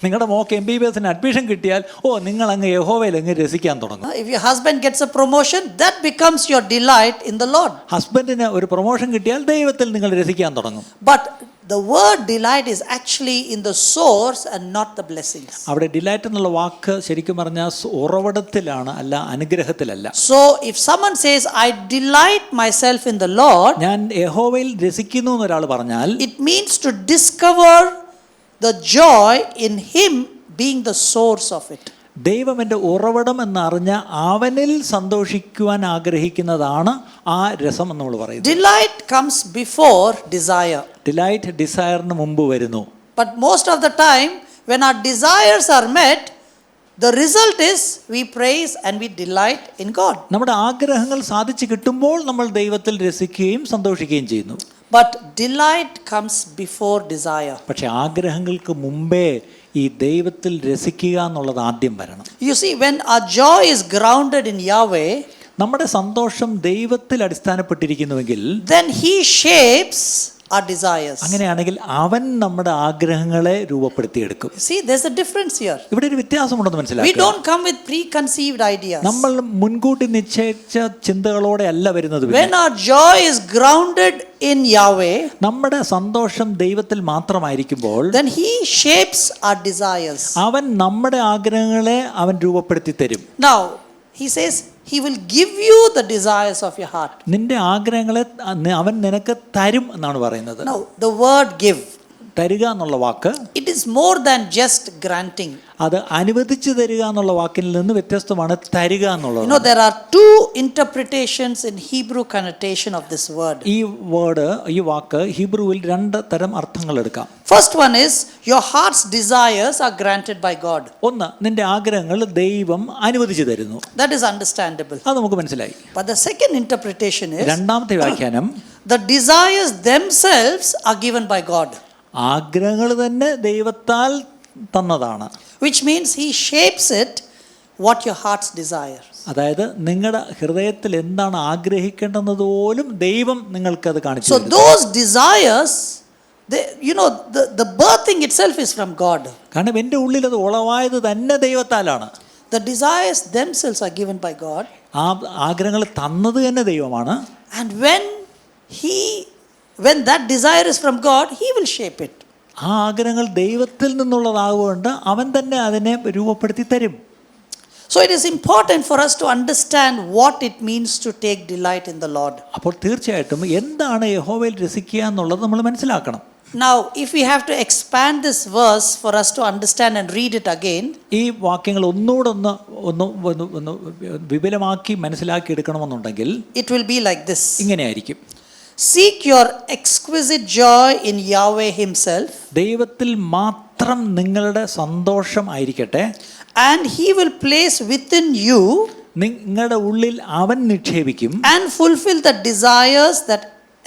നിങ്ങളുടെ mock MBBS admission കിട്ടിയാൽ നിങ്ങൾ അങ്ങ് യഹോവയിൽ അങ്ങ് രസിക്കാൻ തുടങ്ങും. If your husband gets a promotion, that becomes your delight in the Lord. ഹസ്ബൻഡിന് ഒരു promotion കിട്ടിയാൽ ദൈവത്തിൽ നിങ്ങൾ രസിക്കാൻ തുടങ്ങും. But the word delight is actually in the source and not the blessings. അവിടെ ഡിലൈറ്റ് എന്നുള്ള വാക്ക് ശരിക്കും പറഞ്ഞാൽ ഉറവിടത്തിലാണ്, അല്ല അനുഗ്രഹത്തിലല്ല. So if someone says I delight myself in the Lord, ഞാൻ യഹോവയിൽ രസിക്കുന്നു എന്നൊരാൾ പറഞ്ഞാൽ it means to discover the joy in him being the source of it. ദൈവം എൻ്റെ ഉറവിടം എന്നറിഞ്ഞ അവനിൽ സന്തോഷിക്കുവാൻ ആഗ്രഹിക്കുന്നതാണ് ആ രസം എന്ന് നമ്മൾ പറയുന്നത്. Delight comes before desire. Delight ഡിസയറിന് മുമ്പ് വരുന്നു. But most of the time, when our desires are met, the result is we praise and we delight in God. നമ്മുടെ ആഗ്രഹങ്ങൾ സാധിച്ചു കിട്ടുമ്പോൾ നമ്മൾ ദൈവത്തിൽ രസിക്കുകയും സന്തോഷിക്കുകയും ചെയ്യുന്നു. But delight comes before desire. പക്ഷെ ആഗ്രഹങ്ങൾക്ക് മുമ്പേ ഈ ദൈവത്തിൽ രസിക്കുക എന്നുള്ളത് ആദ്യം വരണം. You see, when our joy is grounded in Yahweh, നമ്മുടെ സന്തോഷം ദൈവത്തിൽ അടിസ്ഥാനപ്പെട്ടിരിക്കുന്നുവെങ്കിൽ then He shapes our desires. അങ്ങനെയാണെങ്കിൽ അവൻ നമ്മുടെ ആഗ്രഹങ്ങളെ രൂപപ്പെടുത്തിയെടുക്കും. See, there's a difference here. ഇവിടെ ഒരു വ്യത്യാസമുണ്ടെന്ന് We മനസ്സിലാക്കുക. don't come with preconceived ideas. നമ്മൾ മുൻകൂട്ടി നിശ്ചയിച്ച ചിന്തകളോടെ അല്ല വരുന്നത്. When our joy is grounded in Yahweh, നമ്മുടെ സന്തോഷം ദൈവത്തിൽ മാത്രമായിരിക്കുമ്പോൾ then He shapes our desires. അവൻ നമ്മുടെ ആഗ്രഹങ്ങളെ അവൻ രൂപപ്പെടുത്തി തരും. Now, He says He will give you the desires of your heart. നിന്റെ ആഗ്രഹങ്ങളെ അവൻ നിനക്ക് തരും എന്നാണ് പറയുന്നത്. Now, the word give, തരിക എന്നുള്ള വാക്ക് it is more than just granting. അത് അനുവദിച്ചു തരിക എന്നുള്ള വാക്കിൽ നിന്ന് വ്യത്യസ്തമാണ് തരിക എന്നുള്ളത്. You know, there are two interpretations in Hebrew connotation of this word. ഈ വാക്ക് ഹീബ്രുവിൽ രണ്ട് തരം അർത്ഥങ്ങൾ എടുക്കാം. First one is your heart's desires are granted by God. ഒന്ന്, നിന്റെ ആഗ്രഹങ്ങൾ ദൈവം അനുവദിച്ചു തരുന്നു. That is understandable. അത് നമുക്ക് മനസ്സിലായി. But the second interpretation is രണ്ടാമത്തെ വ്യാഖ്യാനം the desires themselves are given by God. ആഗ്രഹങ്ങൾ തന്നെ ദൈവത്താൽ തന്നതാണ്. Which means He shapes it what your heart's desire. അതായത് നിങ്ങളുടെ ഹൃദയത്തിൽ എന്താണ് ആഗ്രഹിക്കേണ്ടത് പോലും ദൈവം നിങ്ങൾക്കത് കാണിച്ചു So തരുന്നു. those desires, the birthing itself is from God. കാരണം എൻ്റെ ഉള്ളിൽ അത് ഉളവായത് തന്നെ ദൈവത്താലാണ്. The desires themselves are given by God. ആ ആഗ്രഹങ്ങൾ തന്നത് തന്നെ ദൈവമാണ്. And when that desire is from God, He will shape it. ആ ആഗ്രഹങ്ങൾ ദൈവത്തിൽ നിന്നുള്ളതാകൊണ്ട് അവൻ തന്നെ അതിനെ രൂപപ്പെടുത്തി തരും. So it is important for us to understand what it means to take delight in the Lord. അപ്പോൾ തീർച്ചയായിട്ടും എന്താണ് യഹോവയിൽ രസിക്കുക എന്നുള്ളത് നമ്മൾ മനസ്സിലാക്കണം. Now, if we have to expand this verse for us to understand and read it again, ഈ വാക്യങ്ങൾ ഒന്നുകൂടെ ഒന്ന് വിപുലമാക്കി മനസ്സിലാക്കി എടുക്കണമെന്നുണ്ടെങ്കിൽ it will be like this. ഇങ്ങനെയായിരിക്കും. Seek your exquisite joy in Yahweh Himself, ദൈവത്തിൽ മാത്രം നിങ്ങളുടെ സന്തോഷം ആയിരിക്കട്ടെ. and He will place within you നിങ്ങളുടെ ഉള്ളിൽ അവൻ നിക്ഷേപിക്കും. and fulfill the desires that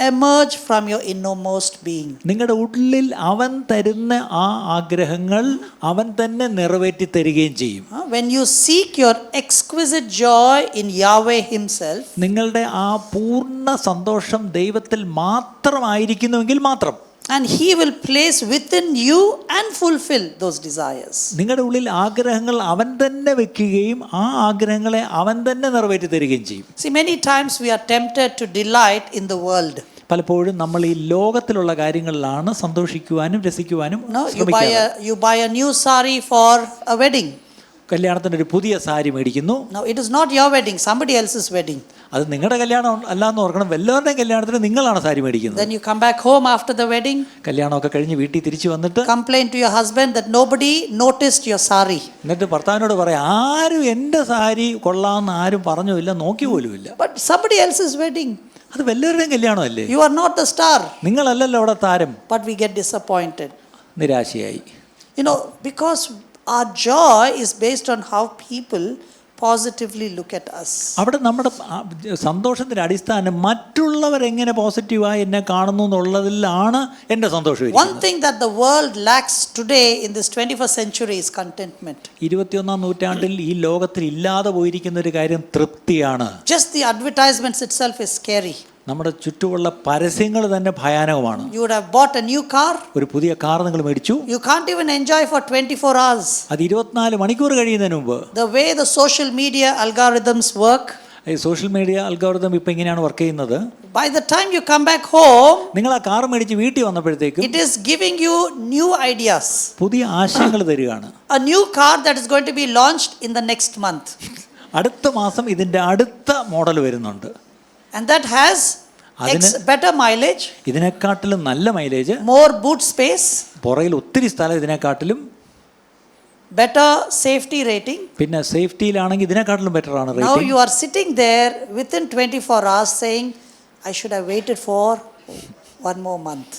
emerge from your innermost being. നിങ്ങളുടെ ഉള്ളിൽ അവൻ തരുന്ന ആ ആഗ്രഹങ്ങൾ അവൻ തന്നെ നിറവേറ്റി തരികയും ചെയ്യും. When you seek your exquisite joy in Yahweh Himself, നിങ്ങളുടെ ആ പൂർണ്ണ സന്തോഷം ദൈവത്തിൽ മാത്രമായിരിക്കുന്നുവെങ്കിൽ മാത്രം, and He will place within you and fulfill those desires. നിങ്ങളുടെ ഉള്ളിൽ ആഗ്രഹങ്ങൾ അവൻ തന്നെ വെക്കുകയും ആ ആഗ്രഹങ്ങളെ അവൻ തന്നെ നിറവേറ്റി തരികയും ചെയ്യും. See, many times we are tempted to delight in the world. പലപ്പോഴും നമ്മൾ ഈ ലോകത്തിലുള്ള കാര്യങ്ങളിലാണ് സന്തോഷിക്കുവാനും രസിക്കുവാനും ശ്രമിക്കുന്നത്. You buy a new sari for a wedding. കല്യാണത്തിന് ഒരു പുതിയ sari മേടിക്കുന്നു. Now it is not your wedding, somebody else's wedding. അത് നിങ്ങളുടെ കല്യാണം അല്ലാന്ന് ഓർക്കണം. വല്ലവരുടെയും കല്യാണത്തിന് നിങ്ങളാണ് സാരി മേടിക്കുന്നത്. Then you come back home after the wedding. കല്യാണമൊക്കെ കഴിഞ്ഞ് വീട്ടിൽ തിരിച്ചു വന്നിട്ട് Complain to your husband that nobody noticed your sari. എന്നിട്ട് ഭർത്താവിനോട് പറയാം, ആരും എൻ്റെ സാരി കൊള്ളാമെന്ന് ആരും പറഞ്ഞുമില്ല, നോക്കി പോലുമില്ല. But somebody else's wedding. അത് വല്ലവരുടെയും കല്യാണമല്ലേ? You are not the star. നിങ്ങളല്ലല്ലോ അവിടെ താരം. But we get disappointed. നിരാശയായി. Because our joy is based on how people positively look at us. അവിടെ നമ്മുടെ സന്തോഷത്തിന്റെ അടിസ്ഥാനം മറ്റുള്ളവരെങ്ങനെ പോസിറ്റീവായി എന്നെ കാണുന്നു എന്നുള്ളതിലാണ് എൻ്റെ സന്തോഷം. One thing that the world lacks today in this 21st century is contentment. 21ാം നൂറ്റാണ്ടിൽ ഈ ലോകത്തിൽ ഇല്ലാതെ പോയിരിക്കുന്ന ഒരു കാര്യം തൃപ്തിയാണ്. Just the advertisements itself is scary. നമ്മുടെ ചുറ്റുമുള്ള പരസ്യങ്ങൾ തന്നെ ഭയാനകമാണ്. You would have bought a new car. ഒരു പുതിയ കാർ നിങ്ങൾ മേടിച്ചു. You can't even enjoy for 24 hours. അത് 24 മണിക്കൂർ കഴിയുന്നതിന് മുമ്പ്. The way the social media algorithms work. ഈ സോഷ്യൽ മീഡിയ അൽഗോരിതം ഇപ്പം ഇങ്ങനെയാണ് വർക്ക് ചെയ്യുന്നത്. By the time you come back home, നിങ്ങൾ ആ കാർ മേടിച്ച് വീട്ടിൽ വന്നപ്പോഴത്തേക്കും it is giving you new ideas. പുതിയ ആശയങ്ങൾ തരികയാണ്. A new car that is going to be launched in the next month. അടുത്ത മാസം ഇതിൻ്റെ അടുത്ത മോഡൽ വരുന്നുണ്ട്. And that has better mileage, ഇതിനെക്കാട്ടിലും നല്ല മൈലേജ്, more boot space, പുറകിൽ ഒത്തിരി സ്ഥലം ഇതിനെക്കാട്ടിലും, better safety rating. പിന്നെ സേഫ്റ്റിയിലാണെങ്കിൽ ഇതിനെക്കാട്ടിലും ബെറ്റർ ആണ് Now rating. you are sitting there within 24 hours saying, I should have waited for one more month.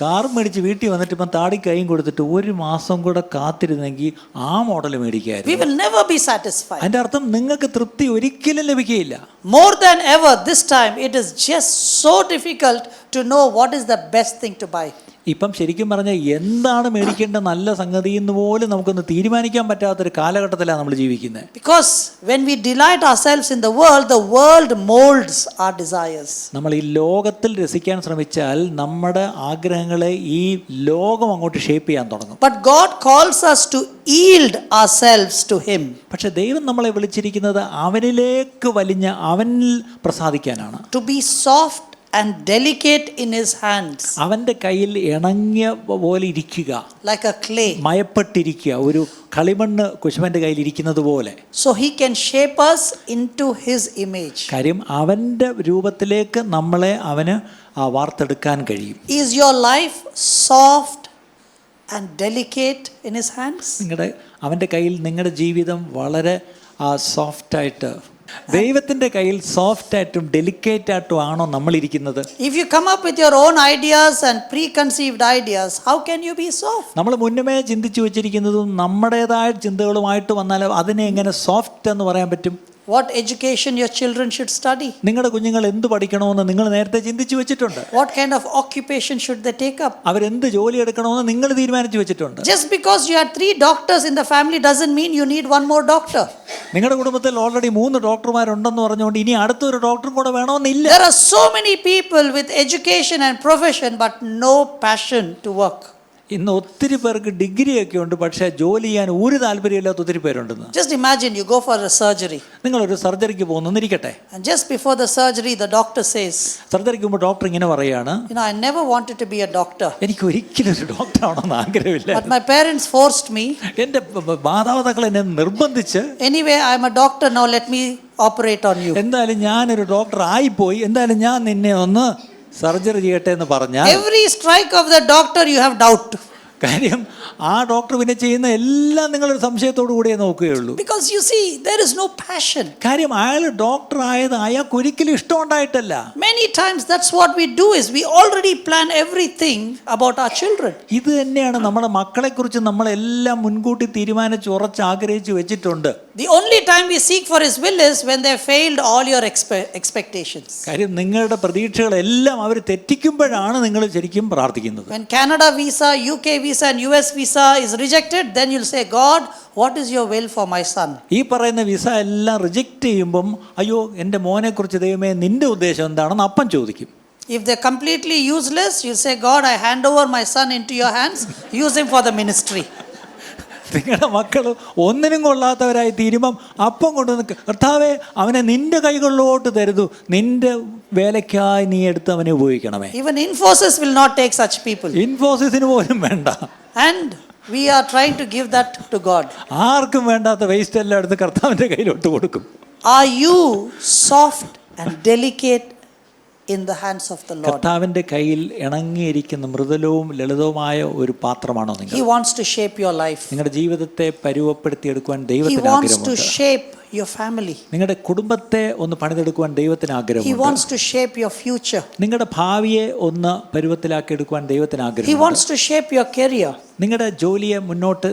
Car മേടിച്ച് വീട്ടിൽ വന്നിട്ട് ഇപ്പം താടി കൈയും കൊടുത്തിട്ട് ഒരു മാസം കൂടെ കാത്തിരുന്നെങ്കിൽ ആ model We മേടിക്കായിരുന്നു. will never be satisfied. അതിന്റെ അർത്ഥം നിങ്ങൾക്ക് തൃപ്തി ഒരിക്കലും ലഭിക്കുകയില്ല. More than ever, this time it is just so difficult to know what is the best thing to buy. ഇപ്പം ശരിക്കും പറഞ്ഞാൽ എന്താണ് മേടിക്കേണ്ട നല്ല സംഗതി എന്ന് പോലും നമുക്കൊന്ന് തീരുമാനിക്കാൻ പറ്റാത്തൊരു കാലഘട്ടത്തിലാണ് നമ്മൾ ജീവിക്കുന്നത്. Because when we delight ourselves in the world molds our desires. നമ്മൾ ഈ ലോകത്തിൽ രസിക്കാൻ ശ്രമിച്ചാൽ നമ്മുടെ ആഗ്രഹങ്ങളെ ഈ ലോകം അങ്ങോട്ട് ഷേപ്പ് ചെയ്യാൻ തുടങ്ങും. But God calls us to yield ourselves to Him. പക്ഷെ ദൈവം നമ്മളെ വിളിച്ചിരിക്കുന്നത് അവനിലേക്ക് വലിഞ്ഞ അവനിൽ പ്രസാദിക്കാനാണ്. To be soft and delicate in His hands. അവൻ്റെ കയ്യിൽ ഇണങ്ങിയ പോലെ ഇരിക്കുക, Like a clay. മയപ്പെട്ടിരിക്കുക, ഒരു കളിമണ്ണ് കുശവൻ്റെ കയ്യിൽ ഇരിക്കുന്നത് പോലെ. So He can shape us into His image. കാര്യം അവൻ്റെ രൂപത്തിലേക്ക് നമ്മളെ അവന് വാർത്തെടുക്കാൻ കഴിയും. Is your life soft and delicate in His hands? അവൻ്റെ കയ്യിൽ നിങ്ങളുടെ ജീവിതം വളരെ സോഫ്റ്റായിട്ട്, ദൈവത്തിൻ്റെ കയ്യിൽ സോഫ്റ്റായിട്ടും ഡെലിക്കേറ്റായിട്ടും ആണോ നമ്മളിരിക്കുന്നത്? If you come up with your own ideas and preconceived ideas, how can you be soft? നമ്മൾ മുന്നമേ ചിന്തിച്ചു വെച്ചിരിക്കുന്നതും നമ്മുടേതായ ചിന്തകളുമായിട്ട് വന്നാൽ അതിനെ എങ്ങനെ സോഫ്റ്റ് എന്ന് പറയാൻ പറ്റും? What education your children should study? നിങ്ങളുടെ കുഞ്ഞുങ്ങൾ എന്ത് പഠിക്കണമെന്ന് നിങ്ങൾ നേരത്തെ ചിന്തിച്ചു വെച്ചിട്ടുണ്ട്. What kind of occupation should they take up? അവരെന്ത് ജോലി എടുക്കണമെന്ന് നിങ്ങൾ തീരുമാനിച്ചു വെച്ചിട്ടുണ്ട്. Just because you had 3 doctors in the family doesn't mean you need one more doctor. നിങ്ങളുടെ കുടുംബത്തിൽ ഓൾറെഡി 3 ഡോക്ടർമാരുണ്ടെന്ന് പറഞ്ഞുകൊണ്ട് ഇനി അടുത്തൊരു ഡോക്ടറും കൂടെ വേണമെന്നില്ല. There are so many people with education and profession but no passion to work. ഇന്ന് ഒത്തിരി പേർക്ക് ഡിഗ്രിയൊക്കെ ഉണ്ട്, പക്ഷേ ജോലി ചെയ്യാൻ ഒരു താല്പര്യമില്ലാത്ത ഒത്തിരി പേരുണ്ടെന്ന്. Just imagine you go for a surgery. നിങ്ങളൊരു സർജറിക്ക് പോകുന്നിരിക്കട്ടെ. And just before the surgery the doctor says, സർജറിക്ക് മുമ്പ് ഡോക്ടർ ഇങ്ങനെ പറയാണ്, I never wanted to be a doctor. എനിക്ക് ഒരിക്കലും ഒരു ഡോക്ടർ ആവണമെന്ന് ആഗ്രഹമില്ല. But my parents forced me. എൻ്റെ മാതാപിതാക്കൾ എന്നെ നിർബന്ധിച്ച്, Anyway, I am a doctor now, let me operate on you. എന്തായാലും ഞാനൊരു ഡോക്ടർ ആയിപ്പോയി, എന്തായാലും ഞാൻ നിന്നെ ഒന്ന് സർജറി ചെയ്യട്ടെ എന്ന് പറഞ്ഞാൽ Every strike of the doctor you have doubt. കാര്യം ആ ഡോക്ടർ പിന്നെ ചെയ്യുന്ന എല്ലാം നിങ്ങളൊരു സംശയത്തോടു കൂടിയേ നോക്കുകയുള്ളൂ. Because you see, there is no passion. കാര്യം അയാൾ ഡോക്ടർ ആയത് അയാൾക്ക് ഒരിക്കലും ഇഷ്ടമുണ്ടായിട്ടല്ല. Many times that's what we do is we already plan everything about our children. ഇത് തന്നെയാണ് നമ്മുടെ മക്കളെക്കുറിച്ച് നമ്മളെല്ലാം മുൻകൂട്ടി തീരുമാനിച്ച് ഉറച്ച് ആഗ്രഹിച്ച് വെച്ചിട്ടുണ്ട്. The only time we seek for His will is when they failed all your expectations. കാര്യം നിങ്ങളുടെ പ്രതീക്ഷകളെല്ലാം അവർ തെറ്റിക്കുമ്പോഴാണ് നിങ്ങൾ ശരിക്കും പ്രാർത്ഥിക്കുന്നത്. When Canada visa, UK visa and US visa is rejected, then you'll say, God, what is your will for my son? ഈ പറയുന്ന visa എല്ലാം reject ചെയ്യുമ്പം, അയ്യോ എൻ്റെ മോനെക്കുറിച്ച് ദൈവമേ നിൻ്റെ ഉദ്ദേശം എന്താണെന്ന് അപ്പം ചോദിക്കും. If they're completely useless, you'll say, God, I hand over my son into your hands, use him for the ministry. നിങ്ങളുടെ മക്കൾ ഒന്നിനും കൊള്ളാത്തവരായി തീരുമ്പം അപ്പം കൊണ്ടുവന്ന്, കർത്താവേ അവനെ നിന്റെ കൈകളിലോട്ട് തരുന്നു, നിന്റെ വേലയ്ക്കായി നീ എടുത്ത് അവനെ ഉപയോഗിക്കണമേ. Even Infosys will not take such people. ഇൻഫോസിസിന് പോലും വേണ്ട. And we are trying to give that to God. ആർക്കും വേണ്ടാത്ത വേസ്റ്റ് എല്ലാം എടുത്ത് കർത്താവിൻ്റെ കയ്യിലോട്ട് കൊടുക്കും. Are you soft and delicate in the hands of the Lord? കർത്താവിൻ്റെ കയ്യിൽ ഇണങ്ങിയിരിക്കുന്ന മൃദുലവും ലളിതവുമായ ഒരു പാത്രമാണോ നിങ്ങൾ? He wants to shape your life. നിങ്ങളുടെ ജീവിതത്തെ പരുവപ്പെടുത്തിയെടുക്കുവാൻ He ദൈവത്തിന് wants to ആഗ്രഹമുണ്ട്. shape your family. നിങ്ങളുടെ കുടുംബത്തെ ഒന്ന് പണിതെടുക്കുവാൻ ദൈവത്തിന് He ആഗ്രഹമുണ്ട്. wants to shape your future. നിങ്ങളുടെ ഭാവിയെ ഒന്ന് പരുവത്തിലാക്കി എടുക്കുവാൻ ദൈവത്തിന് He ആഗ്രഹമുണ്ട്. wants to shape your career. നിങ്ങളുടെ ജോലിയെ മുന്നോട്ട്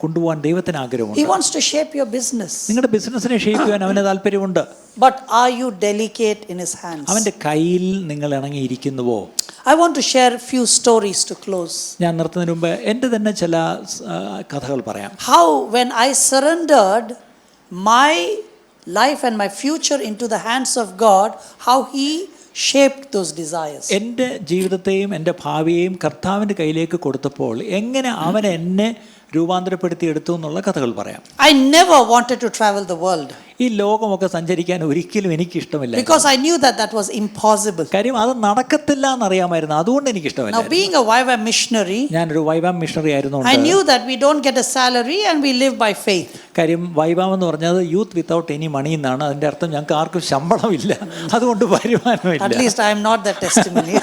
കൊണ്ടുപോകാൻ ദൈവത്തിന് He ആഗ്രഹമുണ്ട്. wants to shape your business. നിങ്ങളുടെ ബിസിനസ്സിനെ ഷേപ്പ് ചെയ്യാൻ അവന് താല്പര്യമുണ്ട്. But are you delicate in His hands? അവൻ്റെ കയ്യിൽ നിങ്ങൾ ഇണങ്ങിയിരിക്കുന്നുവോ? I want to share a few stories to close. ഞാൻ നിർത്തുന്നതിന് മുമ്പ് എൻ്റെ തന്നെ ചില കഥകൾ പറയാം. How when I surrendered my life and my future into the hands of God, how He shaped those desires. എൻ്റെ ജീവിതത്തെയും എൻ്റെ ഭാവിയെയും കർത്താവിൻ്റെ കയ്യിലേക്ക് കൊടുത്തപ്പോൾ എങ്ങനെ അവൻ എന്നെ രൂപാന്തരപ്പെടുത്തി എടുത്തു എന്നുള്ള കഥകൾ പറയാം. I never wanted to travel the world. ഈ ലോകമൊക്കെ സഞ്ചരിക്കാൻ ഒരിക്കലും എനിക്ക് ഇഷ്ടമില്ല. Because I knew that was impossible. കാര്യം അത് നടക്കത്തില്ല എന്നറിയാമായിരുന്നു, അതുകൊണ്ട് എനിക്ക് Now ഇഷ്ടമല്ല. being a YWAM missionary, ഞാനൊരു വൈവാം മിഷണറി I ആയിരുന്നുകൊണ്ട് knew that we don't get a salary and we live by faith. കാര്യം വൈവാം എന്ന് പറഞ്ഞത് യൂത്ത് വിത്തൗട്ട് എനി മണി എന്നാണ്. അതിൻ്റെ അർത്ഥം ഞങ്ങൾക്ക് ആർക്കും ശമ്പളമില്ല, അതുകൊണ്ട് വരുമാനമില്ല. At least I am not that testimony.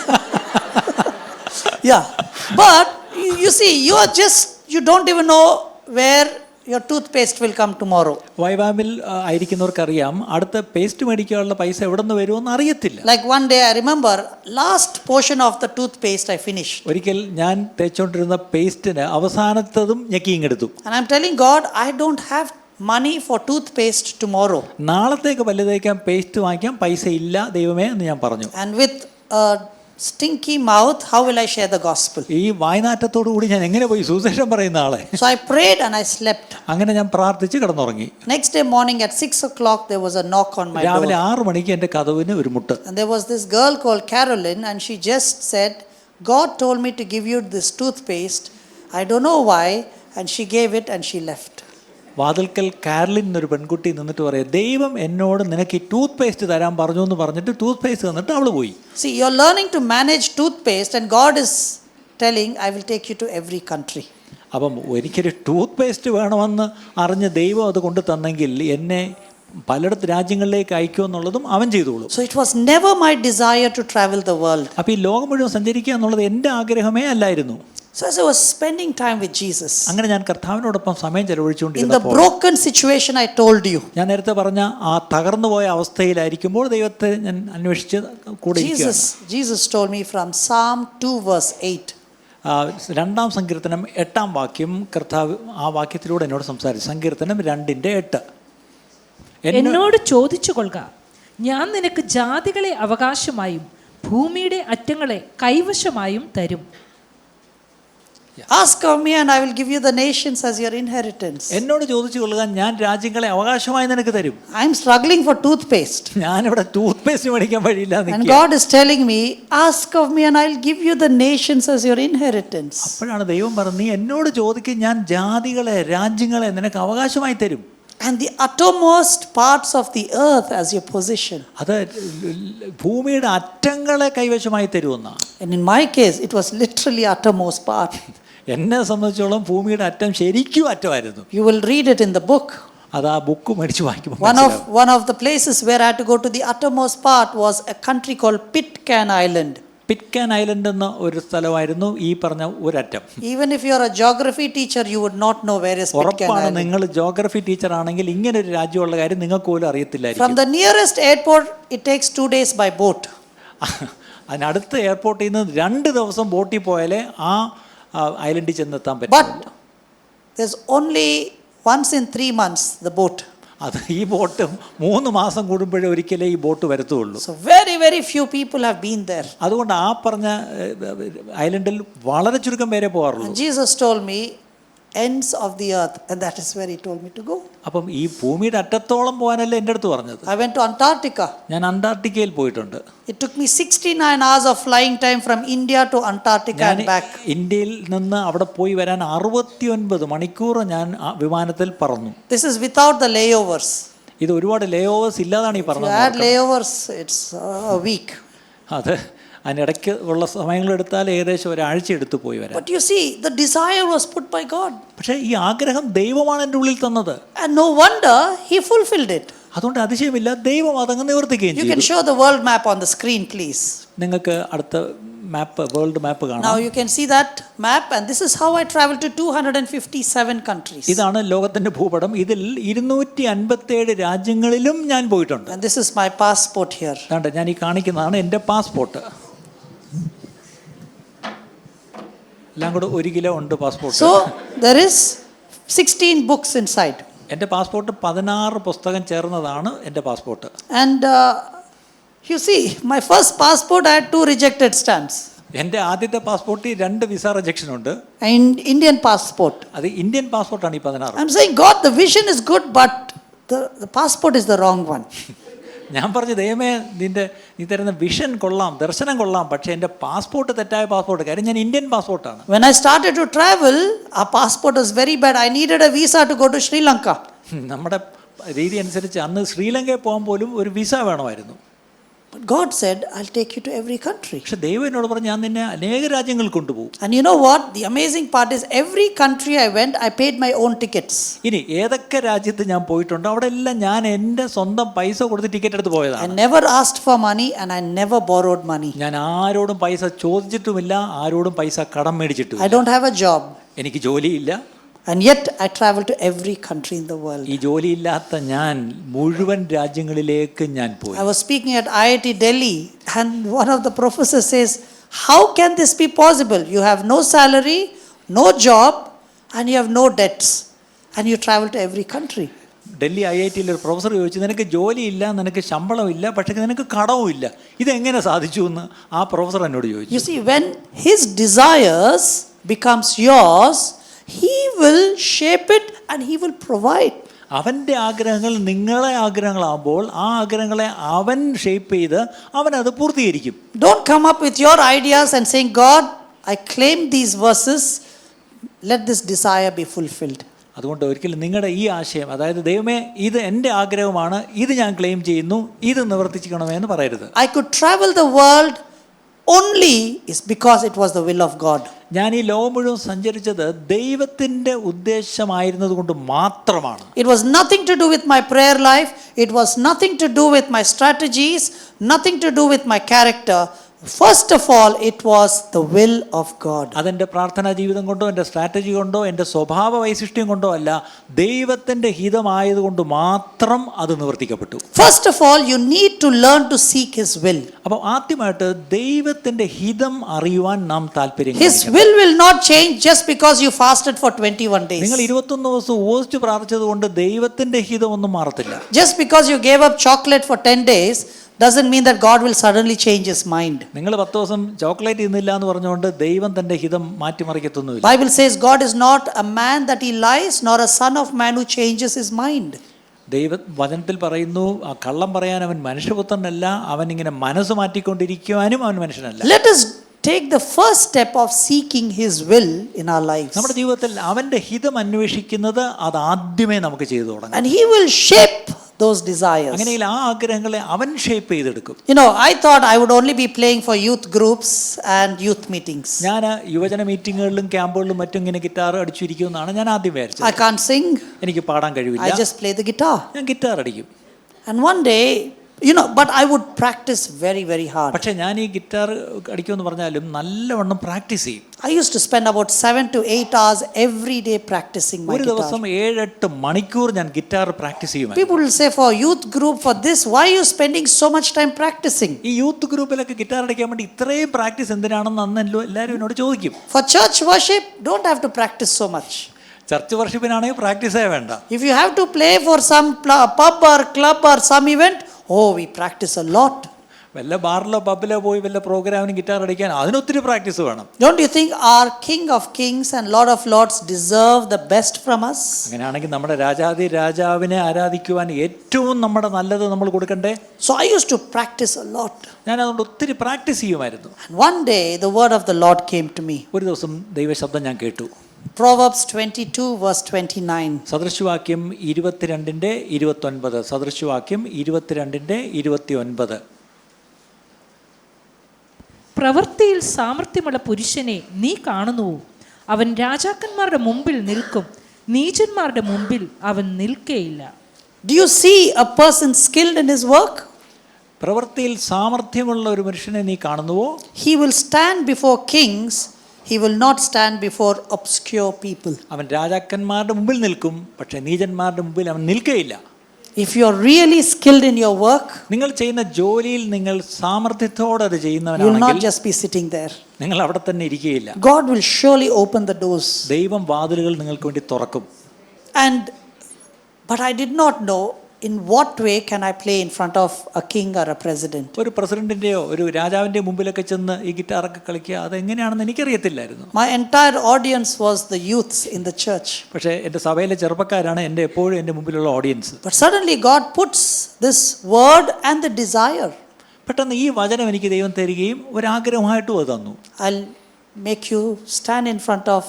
Yeah. But you see, you don't even know where your toothpaste will come tomorrow. വൈവാമിൽ ആയിരിക്കുന്നവർക്കറിയാം അടുത്ത പേസ്റ്റ് മേടിക്കാനുള്ള പൈസ എവിടെ നിന്ന് വരുമെന്ന് അറിയത്തില്ല. Like one day I remember, last portion of the toothpaste I finished. ഒരിക്കൽ ഞാൻ തേച്ചുകൊണ്ടിരുന്ന പേസ്റ്റിന് അവസാനത്തതും ഞെക്കിങ്ങെടുത്തു. And I'm telling God, I don't have money for toothpaste tomorrow. നാളത്തേക്ക് പല്ല് തേക്കാൻ പേസ്റ്റ് വാങ്ങിക്കാൻ പൈസ ഇല്ല ദൈവമേ എന്ന് ഞാൻ പറഞ്ഞു. And with a stinky mouth, how will I share the gospel? ഈ വായ്നാറ്റത്തോടു കൂടി ഞാൻ എങ്ങനെ പോയി സുവിശേഷം പറയുന്ന ആളെ? So I prayed and I slept. അങ്ങനെ ഞാൻ പ്രാർത്ഥിച്ച് കിടന്നുറങ്ങി. Next day morning at 6 o'clock, there was a knock on my door. രാവിലെ 6 മണിക്ക് എൻ്റെ കതവിന് ഒരു മുട്ട്. And there was this girl called Caroline, and she just said, God told me to give you this toothpaste. I don't know why. And she gave it and she left. വാതിൽക്കൽ Caroline എന്നൊരു പെൺകുട്ടി നിന്നിട്ട് പറയാം, ദൈവം എന്നോട് നിനക്ക് ഈ tooth paste തരാൻ പറഞ്ഞു എന്ന് പറഞ്ഞിട്ട് ടൂത്ത് പേസ്റ്റ് തന്നിട്ട് അവൾ പോയി. See, you're learning to manage toothpaste and God is telling, I will take you to every country. അപ്പം എനിക്കൊരു ടൂത്ത് പേസ്റ്റ് വേണമെന്ന് അറിഞ്ഞ് ദൈവം അത് കൊണ്ട് തന്നെങ്കിൽ എന്നെ പലയിടത്ത് രാജ്യങ്ങളിലേക്ക് അയക്കുമെന്നുള്ളതും അവൻ ചെയ്തോളൂ. So it was never my desire to travel the world. അപ്പം ഈ ലോകം മുഴുവൻ സഞ്ചരിക്കുക എന്നുള്ളത് എൻ്റെ ആഗ്രഹമേ അല്ലായിരുന്നു. So as I was spending time with Jesus, അങ്ങനെ ഞാൻ കർത്താവിനോടൊപ്പം സമയം in the ചെലവഴിച്ചുകൊണ്ടിരുന്നപ്പോൾ broken situation I told you, ഞാൻ നേരത്തെ പറഞ്ഞ ആ തകർന്നുപോയ അവസ്ഥയിലായിരിക്കുമ്പോൾ ദൈവത്തെ ഞാൻ അന്വേഷിച്ച് കൂടെ ഇരിക്കുകയാണ്. Jesus told me from Psalm 2 verse 8. 2-ാം സങ്കീർത്തനം 8-ാം വാക്യം കർത്താവ് ആ വാക്യത്തിലൂടെ എന്നോട് സംസാരിച്ചു. സങ്കീർത്തനം 2:8. എന്നോട് ചോദിച്ചു കൊള്ളുക, ഞാൻ നിനക്ക് ജാതികളെ അവകാശമായും ഭൂമിയുടെ അറ്റങ്ങളെ കൈവശമായും തരും. Ask of me and I will give you the nations as your inheritance. എന്നോട് ചോദിച്ചു കൊള്ളുക, ഞാൻ രാജ്യങ്ങളെ അവകാശമായി നിനക്ക് തരും. I am struggling for toothpaste. ഞാനിവിടെ ടൂത്ത് പേസ്റ്റ് മേടിക്കാൻ വഴിയില്ല. And God is telling me, ask of me and I will give you the nations as your inheritance. അപ്പോഴാണ് ദൈവം പറഞ്ഞത്, നീ എന്നോട് ചോദിക്കും, ഞാൻ ജാതികളെ രാജ്യങ്ങളെ നിനക്ക് അവകാശമായി തരും. And the uttermost parts of the earth as your possession. അത് ഭൂമിയുടെ അറ്റങ്ങളെ കൈവശമായി തരുമെന്നാണ്. And in my case, it was literally uttermost part. എന്നെ സംബന്ധിച്ചോളം ഭൂമിയുടെ അറ്റം ശരിക്കും അറ്റമായിരുന്നു. You will read it in the book. അത് ആ ബുക്ക് മേടിച്ച് വായിക്കുമ്പോൾ One of the places where I had to go to the uttermost part was a country called Pitcairn Island. Pitcairn Island എന്ന ഒരു സ്ഥലമായിരുന്നു ഈ പറഞ്ഞ ഒരറ്റം. Even if you are a geography teacher, you would not know where is Pitcairn ഉറപ്പാണ്, Island. നിങ്ങൾ geography teacher ആണെങ്കിൽ ഇങ്ങനെ ഒരു രാജ്യമുള്ള കാര്യം നിങ്ങൾക്ക് പോലും അറിയത്തില്ലായിരിക്കും. From the nearest airport, it takes 2 days by boat. അതിനടുത്ത എയർപോർട്ടിൽ നിന്ന് 2 ദിവസം ബോട്ടിൽ പോയാലേ ആ ഐലൻഡിൽ ചെന്നെത്താൻ പറ്റും. But there's only once in 3 months the boat. അത് ഈ ബോട്ട് 3 മാസം കൂടുമ്പോഴേ ഒരിക്കലേ ഈ ബോട്ട് വരത്തുള്ളൂ. So very few people have been there. അതുകൊണ്ട് ആ പറഞ്ഞ ഐലൻഡിൽ വളരെ ചുരുക്കം പേരെ പോകാറുള്ളൂ. And Jesus told me, ends of the earth, and that is where he told me to go. അപ്പം ഈ ഭൂമിയുടെ അറ്റത്തോളം പോകാനല്ലേ എൻ്റെ അടുത്ത് പറഞ്ഞത്. I went to Antarctica. ഞാൻ അന്റാർട്ടിക്കയിൽ പോയിട്ടുണ്ട്. It took me 69 hours of flying time from India to Antarctica and back. ഇന്ത്യയിൽ നിന്ന് അവിടെ പോയി വരാൻ 69 മണിക്കൂർ ഞാൻ വിമാനത്തിൽ പറന്നു. This is without the layovers. ഇത് ഒരുപാട് ലേ ഓവേഴ്സ് ഇല്ലാതാണ് ഈ If you പറഞ്ഞത്. add layovers, it's a week. അത് അതിനിടയ്ക്ക് ഉള്ള സമയങ്ങളെടുത്താൽ ഏകദേശം ഒരാഴ്ച എടുത്തു പോയി വരാം. But you see, the desire was put by God. പക്ഷേ ഈ ആഗ്രഹം ദൈവമാണ് എൻ്റെ ഉള്ളിൽ തന്നത്. And no wonder he fulfilled it. അതുകൊണ്ട് അതിശയമില്ല, ദൈവം അതങ്ങ് നിവർത്തിക്കുകയും You can ചെയ്തു. show the world map on the screen, please. നിങ്ങൾക്ക് അടുത്ത മാപ്പ്, വേൾഡ് മാപ്പ് കാണാം. Now you can see that map, and this is how I traveled to 257 countries. ഇതാണ് ലോകത്തിന്റെ ഭൂപടം. ഇതിൽ 257 രാജ്യങ്ങളിലും ഞാൻ പോയിട്ടുണ്ട്. And this is my passport here. അതുകൊണ്ട് ഞാൻ ഈ കാണിക്കുന്നതാണ് എൻ്റെ പാസ്പോർട്ട്. എല്ലാം കൂടെ 1 കിലോ ഉണ്ട് passport. So there is 16 books inside. എൻ്റെ പാസ്പോർട്ട് 16 പുസ്തകം ചേർന്നതാണ് എൻ്റെ passport. And you see, my first passport I had 2 rejected stamps. എൻ്റെ ആദ്യത്തെ പാസ്പോർട്ടിൽ 2 വിസ റിജക്ഷൻ ഉണ്ട്. And Indian passport. അത് ഇന്ത്യൻ പാസ്പോർട്ടാണ് ഈ 16. I'm saying, God, the vision is good, but the passport is the wrong one. ഞാൻ പറഞ്ഞു, ദൈവമേ, നീ തരുന്ന വിഷൻ കൊള്ളാം, ദർശനം കൊള്ളാം, പക്ഷേ എൻ്റെ പാസ്പോർട്ട് തെറ്റായ പാസ്പോർട്ട്. കാര്യം ഞാൻ Indian പാസ്പോർട്ടാണ്. When I started to travel, our passport was very bad. I needed a visa to go to Sri Lanka. നമ്മുടെ രീതി അനുസരിച്ച് അന്ന് ശ്രീലങ്കയിൽ പോകാൻ പോലും ഒരു വിസ വേണമായിരുന്നു. But God said, I'll take you to every country. പക്ഷെ ദൈവം എന്നോട് പറഞ്ഞു, ഞാൻ നിന്നെ അനേക രാജ്യങ്ങൾ കൊണ്ടുപോകും. And you know what? The amazing part is, every country I went, I paid my own tickets. ഇനി ഏതൊക്കെ രാജ്യത്ത് ഞാൻ പോയിട്ടുണ്ടോ അവിടെ എല്ലാം ഞാൻ എൻ്റെ സ്വന്തം പൈസ കൊടുത്ത് ടിക്കറ്റ് എടുത്ത് I പോയതാണ്. never asked for money and I never borrowed money. ഞാൻ ആരോടും പൈസ ചോദിച്ചിട്ടുമില്ല, ആരോടും പൈസ കടം മേടിച്ചിട്ടുമില്ല. I don't have a job. എനിക്ക് ജോലിയില്ല. And yet I travel to every country in the world. ഈ ജോലിയില്ലാത്ത ഞാൻ മുഴുവൻ രാജ്യങ്ങളിലേക്ക് ഞാൻ പോയി. I was speaking at IIT Delhi, and one of the professors says, how can this be possible? You have no salary, no job, and you have no debts, and you travel to every country. Delhi IITയിൽ ഒരു professor ചോദിച്ചു, നിനക്ക് ജോലിയില്ല, നിനക്ക് ശമ്പളമില്ല, പക്ഷേ നിനക്ക് കടവുമില്ല, ഇതെങ്ങനെ സാധിച്ചു എന്ന് ആ പ്രൊഫസർ എന്നോട് ചോദിച്ചു. You see, when his desires becomes yours, he will shape it and he will provide. അവൻ്റെ ആഗ്രഹങ്ങൾ നിങ്ങളെ ആഗ്രഹങ്ങളാകുമ്പോൾ ആ ആഗ്രഹങ്ങളെ അവൻ ഷേപ്പ് ചെയ്ത് അവൻ അത് പൂർത്തീകരിക്കും. Don't come up with your ideas and saying, God, I claim these verses, let this desire be fulfilled. അതുകൊണ്ട് ഒരിക്കലും നിങ്ങളുടെ ഈ ആശയം, അതായത് ദൈവമേ ഇത് എൻ്റെ ആഗ്രഹമാണ്, ഇത് ഞാൻ ക്ലെയിം ചെയ്യുന്നു, ഇത് നിവർത്തിക്കണമേ എന്ന് പറയരുത്. I could travel the world only is because it was the will of God. ഞാൻ ഈ ലോകം മുഴുവൻ സഞ്ചരിച്ചത് ദൈവത്തിൻ്റെ ഉദ്ദേശമായിരുന്നത് കൊണ്ട് മാത്രമാണ്. It was nothing to do with my prayer life. It was nothing to do with my strategies, nothing to do with my character. First of all, it was the will of God. അതെൻ്റെ പ്രാർത്ഥനാ ജീവിതം കൊണ്ടോ എൻ്റെ strategy കൊണ്ടോ എൻ്റെ സ്വഭാവ വൈശിഷ്ട്യം കൊണ്ടോ അല്ല, ദൈവത്തിൻ്റെ ഹിതമായതുകൊണ്ട് മാത്രം അത് നിവർത്തിക്കപ്പെട്ടു. First of all, you need to learn to seek His will. അപ്പോൾ ആദ്യമായിട്ട് ദൈവത്തിൻ്റെ ഹിതം അറിയുവാൻ നാം താല്പര്യം. His will not change just because you fasted for 21 days. നിങ്ങൾ 21 ദിവസം ഉപവസിച്ച് പ്രാർത്ഥിച്ചത് കൊണ്ട് ദൈവത്തിൻ്റെ ഹിതം ഒന്നും മാറത്തില്ല. Just because you gave up chocolate for 10 days doesn't mean that God will suddenly change His mind. നിങ്ങൾ 10 ദിവസം ചോക്ലേറ്റ് തിന്നില്ല എന്ന് പറഞ്ഞുകൊണ്ട് ദൈവം തൻ്റെ ഹിതം മാറ്റിമറിക്കത്തൊന്നുമില്ല. Bible says God is not a man that he lies, nor a son of man who changes his mind. വചനത്തിൽ പറയുന്നു, ആ കള്ളം പറയാൻ അവൻ മനുഷ്യപുത്രനല്ല, അവൻ ഇങ്ങനെ മനസ്സ് മാറ്റിക്കൊണ്ടിരിക്കുവാനും അവൻ മനുഷ്യനല്ല. Let us take the first step of seeking His will in our lives. നമ്മുടെ ജീവിതത്തിൽ അവൻ്റെ ഹിതം അന്വേഷിക്കുന്നത് അത് ആദ്യമേ നമുക്ക് ചെയ്തു തുടങ്ങാം. And He will shape those desires. അങ്ങനെയിൽ ആ ആഗ്രഹങ്ങളെ അവൻ ഷേപ്പ് ചെയ്തെടുക്കും. You know, I thought I would only be playing for youth groups and youth meetings. ഞാൻ യുവജന മീറ്റിങ്ങുകളിലും ക്യാമ്പുകളിലും മറ്റും ഇങ്ങനെ ഗിറ്റാർ അടിച്ചിരിക്കുമെന്നാണ് ഞാൻ ആദ്യം വിചാരിച്ചത്. I can't sing. എനിക്ക് പാടാൻ കഴിവില്ല. I just play the guitar. ഞാൻ ഗിറ്റാർ അടിക്കും. And one day, you know, but I would practice very, very hard. പക്ഷേ ഞാൻ ഈ ഗിറ്റാർ അടിക്കുമെന്ന് പറഞ്ഞാലും നല്ലവണ്ണം പ്രാക്ടീസ് ചെയ്യും. I used to spend about 7 to 8 hours every day practicing my ഒരു guitar. ദിവസം 7-8 മണിക്കൂർ ഞാൻ ഗിറ്റാർ പ്രാക്ടീസ് ചെയ്യും. People will say, for youth group, for this, why are you spending so much time practicing? ഈ youth ഗ്രൂപ്പിലൊക്കെ guitar അടിക്കാൻ വേണ്ടി ഇത്രയും practice എന്തിനാണെന്ന് അന്ന് എല്ലാവരും എന്നോട് ചോദിക്കും. For church worship, don't have to practice so much. Church വർഷിപ്പിനാണെങ്കിൽ പ്രാക്ടീസേ വേണ്ട. If you have to play for some pub or club or some event, oh, we practice a lot. വല്ല ബാറിലോ പബ്ബിലോ പോയി വല്ല പ്രോഗ്രാമിന് ഗിറ്റാർ അടിക്കാൻ അതിനൊത്തിരി പ്രാക്ടീസ് വേണം. Don't you think our King of Kings and Lord of Lords deserve the best from us? അങ്ങനെയാണെങ്കിൽ നമ്മുടെ രാജാതി രാജാവിനെ ആരാധിക്കുവാൻ ഏറ്റവും നമ്മുടെ നല്ലത് നമ്മൾ കൊടുക്കണ്ടേ? So I used to practice a lot. ഞാൻ അതുകൊണ്ട് ഒത്തിരി പ്രാക്ടീസ് ചെയ്യുമായിരുന്നു. And one day the word of the Lord came to me. ഒരു ദിവസം ദൈവശബ്ദം ഞാൻ കേട്ടു. Proverbs 22 verse 29. സദൃശവാക്യം 22:29. സദൃശവാക്യം 22:29. പ്രവൃത്തിയിൽ സാമർത്ഥ്യമുള്ള പുരുഷനെ നീ കാണുന്നുവോ? അവൻ രാജാക്കന്മാരുടെ മുമ്പിൽ നിൽക്കും, നീചന്മാരുടെ മുമ്പിൽ അവൻ നിൽക്കേയില്ല. Do you see a person skilled in his work? പ്രവൃത്തിയിൽ സാമർത്ഥ്യമുള്ള ഒരു മനുഷ്യനെ നീ കാണുന്നുവോ? He will stand before kings. He will not stand before obscure people. അവൻ രാജാക്കന്മാരുടെ മുമ്പിൽ നിൽക്കും, പക്ഷേ നീചന്മാരുടെ മുമ്പിൽ അവൻ നിൽക്കുകയില്ല. If you are really skilled in your work, നിങ്ങൾ ചെയ്യുന്ന ജോലിയിൽ നിങ്ങൾ സാമർത്ഥ്യത്തോടെ അത് you will not ചെയ്യുന്നവനാണെങ്കിൽ just be sitting there. നിങ്ങൾ അവിടെ തന്നെ ഇരിക്കുകയില്ല. God will surely open the doors. ദൈവം വാതിലുകൾ നിങ്ങൾക്ക് വേണ്ടി തുറക്കും. But I did not know in what way can I play in front of a king or a president. ഒരു പ്രസിഡന്റിന്റെയോ ഒരു രാജാവിന്റെ മുമ്പിലൊക്കെ ചെന്ന് ഈ ഗിറ്റാറൊക്കെ കളിക്കുക അതെങ്ങനെയാണെന്ന് എനിക്കറിയത്തില്ലായിരുന്നു. My entire audience was the youths in the church. പക്ഷേ എൻ്റെ സഭയിലെ ചെറുപ്പക്കാരാണ് എപ്പോഴും എൻ്റെ മുമ്പിലുള്ള audience. But suddenly God puts this word and the desire. പെട്ടെന്ന് ഈ വചനം എനിക്ക് ദൈവം തരികയും ഒരാഗ്രഹമായിട്ടും അത് തന്നു. I'll make you stand in front of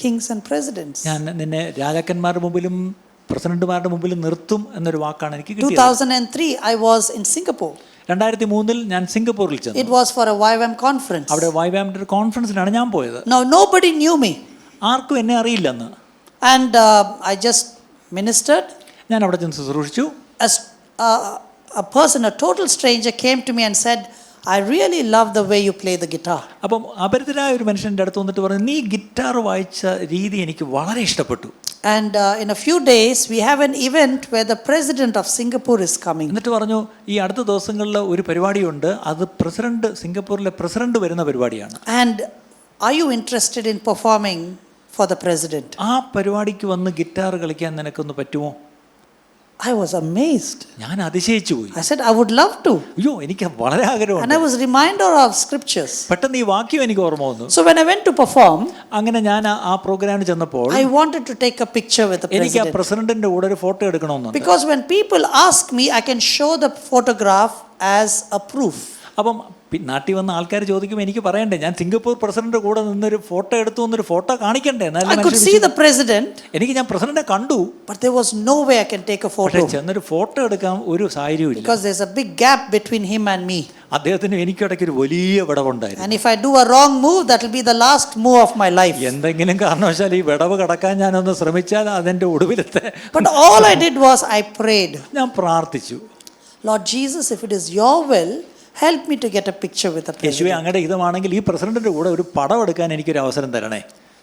kings and presidents. ഞാൻ നിന്നെ രാജാക്കന്മാരുടെ മുമ്പിലും പ്രസിഡന്റുമാരുടെ മുമ്പിൽ നിർത്തും എന്നൊരു വാക്കാണ് എനിക്ക് കിട്ടിയത്. 2003 I was in Singapore. 2003 ഞാൻ സിംഗപ്പൂരിൽ ചെന്നു. It was for a YWAM conference. അവിടെ YWAMന്റെ ഒരു കോൺഫറൻസിനാണ് ഞാൻ പോയത്. Now nobody knew me. ആർക്കും എന്നെ അറിയില്ലെന്ന്. And I just ministered. ഞാൻ അവിടെ ചെന്ന് ശുശ്രൂഷിച്ചു. A person, a total stranger came to me and said, I really love the way you play the guitar. അപ്പം അപരിചിതനായ ഒരു മനുഷ്യൻ്റെ അടുത്ത് വന്നിട്ട് പറഞ്ഞു, നീ ഗിറ്റാർ വായിച്ച രീതി എനിക്ക് വളരെ ഇഷ്ടപ്പെട്ടു. And in a few days, we have an event where the president of Singapore is coming. എന്നിട്ട് പറഞ്ഞു, ഈ അടുത്ത ദിവസങ്ങളിൽ ഒരു പരിപാടിയുണ്ട്, അത് സിംഗപ്പൂരിലെ പ്രസിഡന്റ് വരുന്ന പരിപാടിയാണ്. And are you interested in performing for the president? ആ പരിപാടിക്ക് വന്ന് ഗിറ്റാർ കളിക്കാൻ നിനക്കൊന്ന് പറ്റുമോ? I was amazed. ഞാൻ അതിശയിച്ചു പോയി. I said, I would love to. അയ്യോ, എനിക്ക് വളരെ And ആഗ്രഹമുണ്ട്. I was reminded of scriptures. പെട്ടെന്ന് ഈ വാക്യം എനിക്ക് ഓർമ്മ വന്നു. So when I went to perform, അങ്ങനെ ഞാൻ ആ പ്രോഗ്രാമിന് ചെന്നപ്പോൾ I wanted to take a picture with the എനിക്ക് ആ president. പ്രസിഡന്റിന്റെ കൂടെ ഒരു photo എടുക്കണമെന്നുണ്ട്. Because when people ask me, I can show the photograph as a proof. അപ്പം നാട്ടിൽ വന്ന ആൾക്കാർ ചോദിക്കുമ്പോൾ എനിക്ക് പറയണ്ടേ, ഞാൻ സിംഗപ്പൂർ പ്രസിഡന്റ് കൂടെ നിന്നൊരു ഫോട്ടോ എടുത്തു എന്നൊരു photo കാണിക്കണ്ടേ? I could see the president, എനിക്ക് ഞാൻ പ്രസിഡന്റിനെ കണ്ടു, but there was no way I can take a പക്ഷേ photo ചെന്നൊരു ഫോട്ടോ എടുക്കാൻ ഒരു സാഹചര്യവും ഇല്ല. because there's a big gap between him and me. അദ്ദേഹത്തിന് എനിക്കിടയ്ക്ക് ഒരു വലിയ വിടവുണ്ടായിരുന്നു. And if I do a wrong move, that will be the last move of my life. എന്തെങ്കിലും കാരണവശാൽ ഈ വിടവ് കടക്കാൻ ഞാനൊന്ന് ശ്രമിച്ചാൽ അതിൻ്റെ ഒടുവിലത്തെ. But all I did was I prayed, ഞാൻ പ്രാർത്ഥിച്ചു, Lord Jesus, if it is your will, help me to get a picture with the യേശുവേ, president. അങ്ങയുടെ ഇതുമാണെങ്കിൽ ഈ പ്രസിഡന്റിന്റെ കൂടെ ഒരു പടം എടുക്കാൻ എനിക്കൊരു അവസരം തരണേ.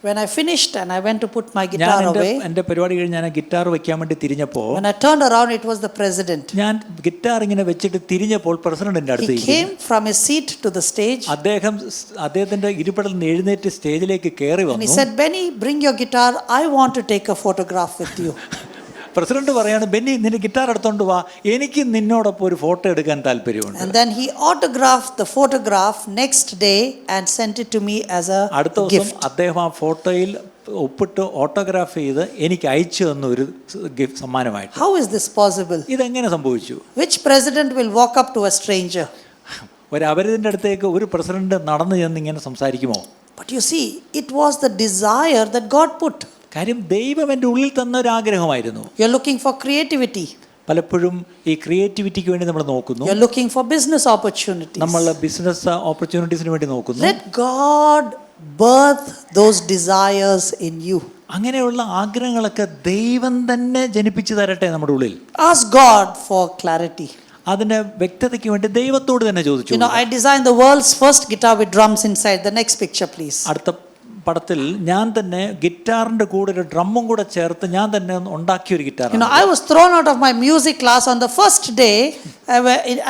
When I finished and I went to put my ഞാൻ guitar away, എൻ്റെ പരിപാടി കഴിഞ്ഞ് ഞാൻ ഗിറ്റാർ വെക്കാൻ വേണ്ടി തിരിഞ്ഞപ്പോൾ, when I turned around, it was the president. ഞാൻ ഗിറ്റാർ ഇങ്ങനെ വെച്ചിട്ട് തിരിഞ്ഞപ്പോൾ പ്രസിഡന്റിന്റെ അടുത്ത് He came from his seat to the stage അദ്ദേഹത്തിന്റെ ഇരിപ്പിടൽ നിന്ന് എഴുന്നേറ്റ് സ്റ്റേജിലേക്ക് കയറി and he വന്നു. said, Benny, bring your guitar. I want to take a photograph with you. President പറയാണ്, ബെന്നി, നിന്റെ ഗിറ്റാർ എടുത്തോണ്ട് വാ, എനിക്ക് നിന്നോടൊപ്പം ഒരു ഫോട്ടോ എടുക്കാൻ താല്പര്യമുണ്ട്. And then he autographed the photograph next day and sent it to me as a അടുത്ത ദിവസം gift. അദ്ദേഹം ആ ഫോട്ടോയിൽ ഒപ്പിട്ട് ഓട്ടോഗ്രാഫ് ചെയ്ത് എനിക്ക് അയച്ചു തന്ന ഒരു സമ്മാനമായിട്ട്. How is this possible? ഇതെങ്ങനെ സംഭവിച്ചു? Which president will walk up to a stranger? ഒരു അപരിചിതന്റെ അടുത്തേക്ക് ഒരു പ്രസിഡന്റ് നടന്നു ചെന്ന് ഇങ്ങനെ സംസാരിക്കുമോ? But you see, it was the desire that God put. കാര്യം ദൈവം എൻ്റെ ഉള്ളിൽ തന്ന ഒരു ആഗ്രഹമായിരുന്നു. You're looking for creativity. പലപ്പോഴും ഈ ക്രിയേറ്റിവിറ്റിക്ക് വേണ്ടി നമ്മൾ നോക്കുന്നു, You're looking for business opportunities. നമ്മൾ ബിസിനസ് ഓപ്പർച്യൂണിറ്റീസിന് വേണ്ടി നോക്കുന്നു. Let God birth those desires in you. അങ്ങനെയുള്ള ആഗ്രഹങ്ങളൊക്കെ ദൈവം തന്നെ ജനിപ്പിച്ചു തരട്ടെ നമ്മുടെ ഉള്ളിൽ. Ask God for clarity. അതിന്റെ വ്യക്തതയ്ക്ക് വേണ്ടി ദൈവത്തോട് തന്നെ ചോദിച്ചു. You know, I designed the world's first guitar with drums inside. The next picture, please. അടുത്ത പടത്തിൽ ഞാൻ തന്നെ ഗിറ്റാറിന്റെ കൂടെ ഒരു ഡ്രമ്മും കൂടെ ചേർത്ത് ഞാൻ തന്നെ ഉണ്ടാക്കിയ ഒരു guitar. You know, I was thrown out of my music class on the first day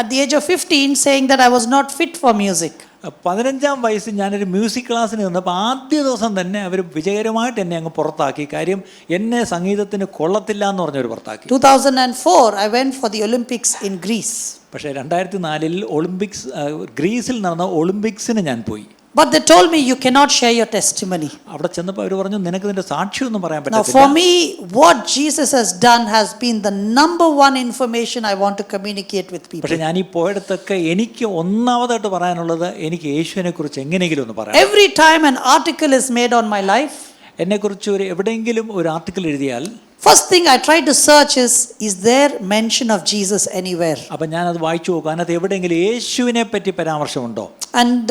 at the age of 15, saying that I was not fit for music. 15-ാം വയസ്സിൽ ഞാനൊരു മ്യൂസിക് ക്ലാസ്സിന് നിന്നപ്പോൾ ആദ്യ ദിവസം തന്നെ അവർ വിജയകരമായിട്ട് എന്നെ അങ്ങ് പുറത്താക്കി. കാര്യം എന്നെ സംഗീതത്തിന് കൊള്ളത്തില്ല എന്ന് പറഞ്ഞവർ പുറത്താക്കി. 2004, I went for the Olympics in Greece. പക്ഷേ 2004 ഒളിമ്പിക്സ് ഗ്രീസിൽ നടന്ന ഒളിമ്പിക്സിന് ഞാൻ പോയി. But they told me you cannot share your testimony. അവിടെ ചെന്നപ്പോൾ അവർ പറഞ്ഞു, നിനക്ക് നിന്റെ സാക്ഷ്യമൊന്നും പറയാൻ Now പറ്റില്ല. for me, what Jesus has done has been the number one information I want to communicate with people. പക്ഷെ ഞാൻ ഈ പോയിടത്തൊക്കെ എനിക്ക് ഒന്നാമതായിട്ട് പറയാനുള്ളത്, എനിക്ക് യേശുവിനെ കുറിച്ച് എങ്ങനെയെങ്കിലും ഒന്ന് പറയാം. Every time an article is made on my life, എന്നെക്കുറിച്ച് എവിടെയെങ്കിലും ഒരു ആർട്ടിക്കിൾ എഴുതിയാൽ first thing I try to search is there mention of Jesus anywhere? അപ്പം ഞാനത് വായിച്ചു നോക്കും, അതിനകത്ത് എവിടെയെങ്കിലും യേശുവിനെ പറ്റി പരാമർശമുണ്ടോ. And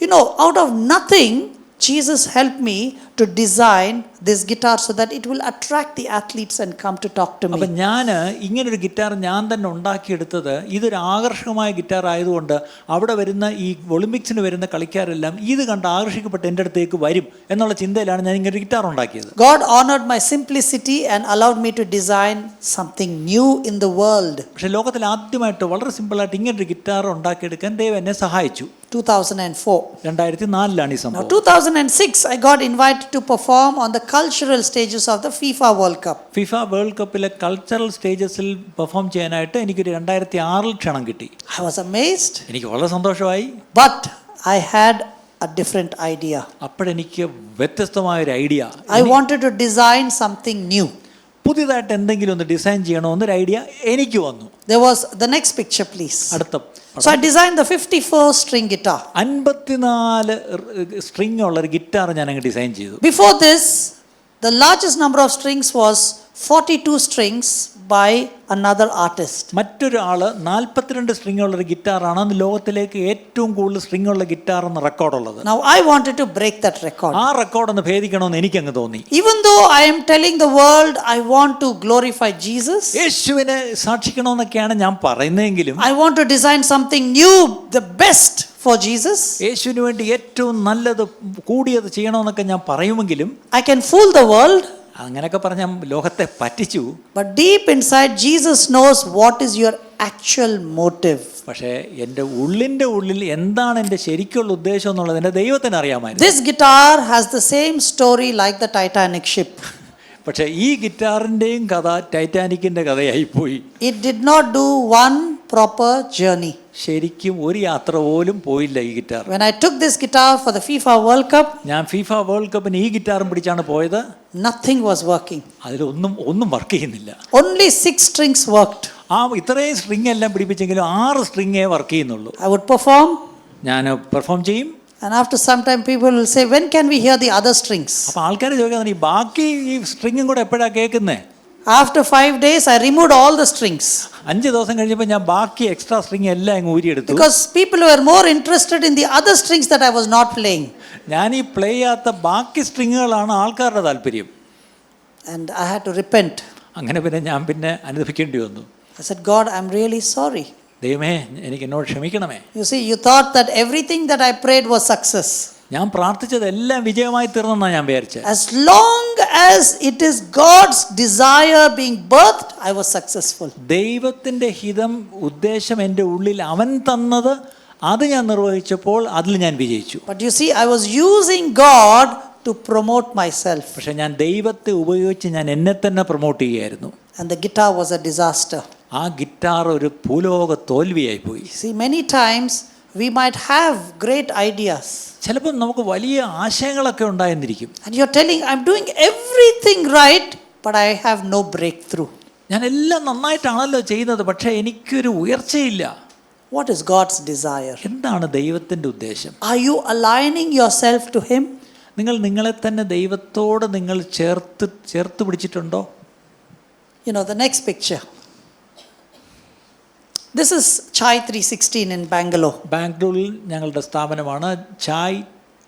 you know, out of nothing, Jesus helped me to design this guitar so that it will attract the athletes and come to talk to അപ്പം me. ഞാൻ ഇങ്ങനൊരു ഗിറ്റാർ ഞാൻ തന്നെ ഉണ്ടാക്കിയെടുത്തത് ഇതൊരു ആകർഷകമായ ഗിറ്റാർ ആയതുകൊണ്ട് അവിടെ വരുന്ന ഈ ഒളിമ്പിക്സിന് വരുന്ന കളിക്കാരെല്ലാം ഇത് കണ്ട് ആകർഷിക്കപ്പെട്ട് എൻ്റെ അടുത്തേക്ക് വരും എന്നുള്ള ചിന്തയിലാണ് ഞാൻ ഇങ്ങനൊരു ഗിറ്റാർ ഉണ്ടാക്കിയത്. God honored my simplicity and allowed me to design something new in the world. പക്ഷേ ലോകത്തിൽ ആദ്യമായിട്ട് വളരെ സിമ്പിളായിട്ട് ഇങ്ങനൊരു ഗിറ്റാർ ഉണ്ടാക്കിയെടുക്കാൻ ദൈവം എന്നെ സഹായിച്ചു. 2004. 2004 ഈ Now സംഭവം. 2006, I got invited to perform on the cultural stages of the FIFA World Cup. FIFA World കപ്പിലെ കൾച്ചറൽ സ്റ്റേജസിൽ പെർഫോം ചെയ്യാനായിട്ട് എനിക്കൊരു 2006 ക്ഷണം കിട്ടി. I was amazed, എനിക്ക് വളരെ സന്തോഷമായി. but I had a different idea. അപ്പോഴെനിക്ക് വ്യത്യസ്തമായൊരു idea, I wanted to design something new. പുതിയതായിട്ട് എന്തെങ്കിലും ഒന്ന് ഡിസൈൻ ചെയ്യണമെന്നൊരു ഐഡിയ എനിക്ക് വന്നു. There was the next picture, please. അടുത്ത So I designed the 54 string guitar. 54 string ഉള്ള ഒരു ഗിറ്റാർ ഞാൻ അങ്ങ് ഡിസൈൻ ചെയ്തു. Before this, The largest number of strings was 42 strings by another artist. മറ്റൊരാൾ 42 സ്ട്രിങ് ഉള്ളൊരു ഗിറ്റാറാണ് അന്ന് ലോകത്തിലേക്ക് ഏറ്റവും കൂടുതൽ സ്ട്രിങ് ഉള്ള ഗിറ്റാർ എന്ന റെക്കോർഡുള്ളത്. Now I wanted to break that record. ആ റെക്കോർഡ് ഒന്ന് ഭേദിക്കണമെന്ന് എനിക്കങ്ങ് തോന്നി. Even though I am telling the world I want to glorify Jesus, യേശുവിനെ സാക്ഷിക്കണമെന്നൊക്കെയാണ് ഞാൻ പറയുന്നതെങ്കിലും I want to design something new, the best for Jesus. യേശുവിന് വേണ്ടി ഏറ്റവും നല്ലത് കൂടിയത് ചെയ്യണമെന്നൊക്കെ ഞാൻ പറയുമെങ്കിലും I can fool the world, അങ്ങനെയൊക്കെ പറഞ്ഞ ലോകത്തെ പറ്റിച്ചു. but deep inside Jesus knows what is your actual motive. പക്ഷേ എൻ്റെ ഉള്ളിൻ്റെ ഉള്ളിൽ എന്താണ് എൻ്റെ ശരിക്കുള്ള ഉദ്ദേശം എന്നുള്ളത് എൻ്റെ ദൈവത്തിന് അറിയാമായിരുന്നു. This guitar has the same story like the Titanic ship. പക്ഷേ ഈ ഗിറ്റാറിൻ്റെയും കഥ ടൈറ്റാനിക്കിൻ്റെ കഥയായിപ്പോയി. It did not do one proper journey. ശരിക്കും ഒരു യാത്ര പോലും പോയില്ല ഈ guitar. When I took this guitar for the FIFA World Cup, ഞാൻ ഫിഫ വേൾഡ് കപ്പിന് ഈ ഗിറ്റാറും പിടിച്ചാണ് പോയത്. nothing was working. അതിലൊന്നും വർക്ക് ചെയ്യുന്നില്ല. Only 6 strings worked. ഇത്രയും സ്ട്രിങ് എല്ലാം പിടിപ്പിച്ചെങ്കിലും 6 സ്ട്രിങ്ങേ വർക്ക് ചെയ്യുന്നുള്ളൂ. I would perform, ഞാൻ പെർഫോം ചെയ്യും. and after some time people will say, when can we hear the other strings? അപ്പോൾ ആൾക്കാർ ചോദിക്കാൻ ഈ ബാക്കി ഈ സ്ട്രിങ്ങും കൂടെ എപ്പോഴാണ് കേൾക്കുന്നത്? After 5 days I removed all the strings. 5 ദിവസം കഴിഞ്ഞപ്പോൾ ഞാൻ ബാക്കി എക്സ്ട്രാ സ്ട്രിങ് എല്ലാം അങ്ങ് ഊരിയെടുത്തു. Because people were more interested in the other strings that I was not playing. ഞാൻ ഈ പ്ലേ ചെയ്യാത്ത ബാക്കി സ്ട്രിങ്ങുകളാണ് ആൾക്കാരുടെ താല്പര്യം. And I had to repent. അങ്ങനെ ഞാൻ അനുഭവിക്കേണ്ടി വന്നു. I said, God, I'm really sorry. ദൈവമേ എനിക്ക് എന്നോട് ക്ഷമിക്കണമേ. You see, you thought that everything that I prayed was success. ഞാൻ പ്രാർത്ഥിച്ചതെല്ലാം വിജയമായി തീർന്നെന്നാണ് ഞാൻ വിചാരിച്ചത്. As long as it is God's desire being birthed, I was successful. ദൈവത്തിൻ്റെ ഹിതം ഉദ്ദേശം എൻ്റെ ഉള്ളിൽ അവൻ തന്നത് അത് ഞാൻ നിർവഹിച്ചപ്പോൾ അതിൽ ഞാൻ വിജയിച്ചു. But you see, I was using God to promote myself. പക്ഷെ ഞാൻ ദൈവത്തെ ഉപയോഗിച്ച് ഞാൻ എന്നെ തന്നെ പ്രൊമോട്ട് ചെയ്യുകയായിരുന്നു. And the guitar was a disaster. ആ ഗിറ്റാർ ഒരു ഭൂലോക തോൽവിയായി പോയി. See, many times we might have great ideas. ചിലപ്പോൾ നമുക്ക് വലിയ ആശയങ്ങളൊക്കെ ഉണ്ടായെന്നിരിക്കും. And you're telling, I'm doing everything right, but I have no breakthrough. ഞാൻ എല്ലാം നന്നായിട്ടാണല്ലോ ചെയ്യുന്നത്, പക്ഷേ എനിക്കൊരു ഉയർച്ചയില്ല. What is God's desire? എന്താണ് ദൈവത്തിൻ്റെ ഉദ്ദേശം? Are you aligning yourself to Him? നിങ്ങൾ നിങ്ങളെ തന്നെ ദൈവത്തോട് നിങ്ങൾ ചേർത്ത് പിടിച്ചിട്ടുണ്ടോ? You know, the next picture. This is Chai 316 in Bangalore. ബാംഗ്ലൂരിൽ ഞങ്ങളുടെ സ്ഥാപനമാണ് ചായ്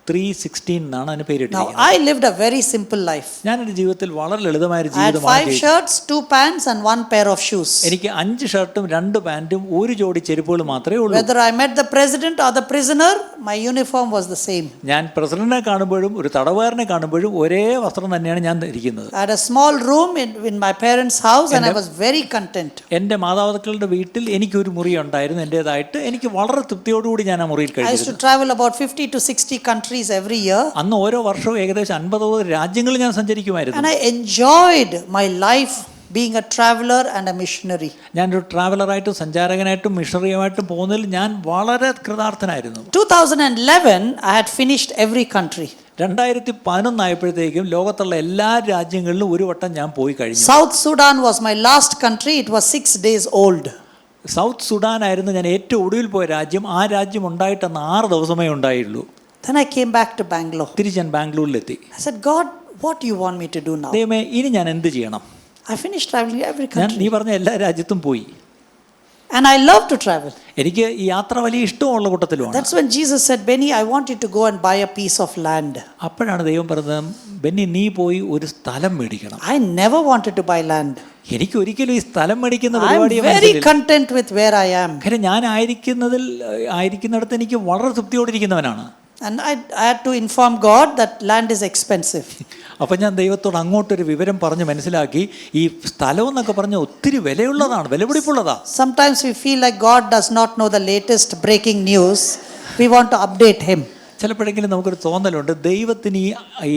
316 എന്നാണ് അതിന് Now, പേരിട്ടിരിക്കുന്നത്. I lived a very simple life. ഞാൻ എൻ്റെ ജീവിതത്തിൽ വളരെ ലളിതമായ ഒരു I had ജീവിതമാണ് 5 shirts, 2 pants, and 1 pair of shoes. എനിക്ക് 5 ഷർട്ടും 2 പാൻറ്റും 1 ജോഡി ചെരുപ്പുകൾ മാത്രമേ ഉള്ളൂ. Whether I met the president or the prisoner, my uniform was the same. ഞാൻ പ്രസിഡന്റിനെ കാണുമ്പോഴും ഒരു തടവുകാരനെ കാണുമ്പോഴും ഒരേ വസ്ത്രം തന്നെയാണ് ഞാൻ ധരിക്കുന്നത്. I had a small room in my parents' house and I was very content. എൻ്റെ മാതാപിതാക്കളുടെ വീട്ടിൽ എനിക്കൊരു മുറി ഉണ്ടായിരുന്നു എൻ്റേതായിട്ട്. എനിക്ക് വളരെ തൃപ്തിയോടുകൂടി ഞാൻ ആ മുറിയിൽ I used to കഴിഞ്ഞിരുന്നു. travel about 50 to 60 countries every year. അന്ന് ഓരോ വർഷവും ഏകദേശം 50 രാജ്യങ്ങളിൽ ഞാൻ സഞ്ചരിക്കുമായിരുന്നു. And I enjoyed my life being a traveler and a missionary. ഞാനൊരു ട്രാവലറായിട്ടും സഞ്ചാരകനായിട്ടും മിഷണറിയുമായിട്ടും പോകുന്നതിൽ ഞാൻ വളരെ കൃതാർത്ഥനായിരുന്നു. 2011, I had finished every country. 2011 ആയപ്പോഴത്തേക്കും ലോകത്തുള്ള എല്ലാ രാജ്യങ്ങളിലും ഒരു വട്ടം ഞാൻ പോയി കഴിഞ്ഞു. South Sudan was my last country. It was 6 days old. South Sudan ആയിരുന്നു ഞാൻ ഏറ്റവും ഒടുവിൽ പോയ രാജ്യം. ആ രാജ്യം ഉണ്ടായിട്ടെന്ന് 6 ദിവസമേ ഉണ്ടായുള്ളൂ. Then I came back to Bangalore. തിരിച്ച് ഞാൻ ബാംഗ്ലൂരിലെത്തി. I said, God, what do you want me to do now? ദൈവമേ ഇനി ഞാൻ എന്ത് ചെയ്യണം? I finished traveling every ഞാൻ നീ country. പറഞ്ഞ എല്ലാ രാജ്യത്തും പോയി. And I love to travel. എനിക്ക് ഈ യാത്ര വലിയ ഇഷ്ടമുള്ള കൂട്ടത്തിലുമാണ്. That's when Jesus said, Benny, I want you to go and buy a piece of land. അപ്പോഴാണ് ദൈവം പറഞ്ഞത്, ബെന്നി നീ പോയി ഒരു സ്ഥലം മേടിക്കണം. I never wanted to buy land. എനിക്ക് ഒരിക്കലും ഈ സ്ഥലം മേടിക്കുന്ന I'm പരിപാടിയെ very മനസ്സിലില്ല. content with where I am. കാര്യം ഞാൻ ആയിരിക്കുന്നിടത്ത് എനിക്ക് വളരെ തൃപ്തിയോടിരിക്കുന്നവനാണ്. And I had to inform God that land is expensive. അപ്പം ഞാൻ ദൈവത്തോട് അങ്ങോട്ടൊരു വിവരം പറഞ്ഞ് മനസ്സിലാക്കി, ഈ സ്ഥലം എന്നൊക്കെ പറഞ്ഞാൽ ഒത്തിരി വിലയുള്ളതാണ്, വിലപിടിപ്പുള്ളതാണ്. Sometimes we feel like God does not know the latest breaking news. We want to update Him. ചിലപ്പോഴെങ്കിലും നമുക്കൊരു തോന്നലുണ്ട്, ദൈവത്തിന് ഈ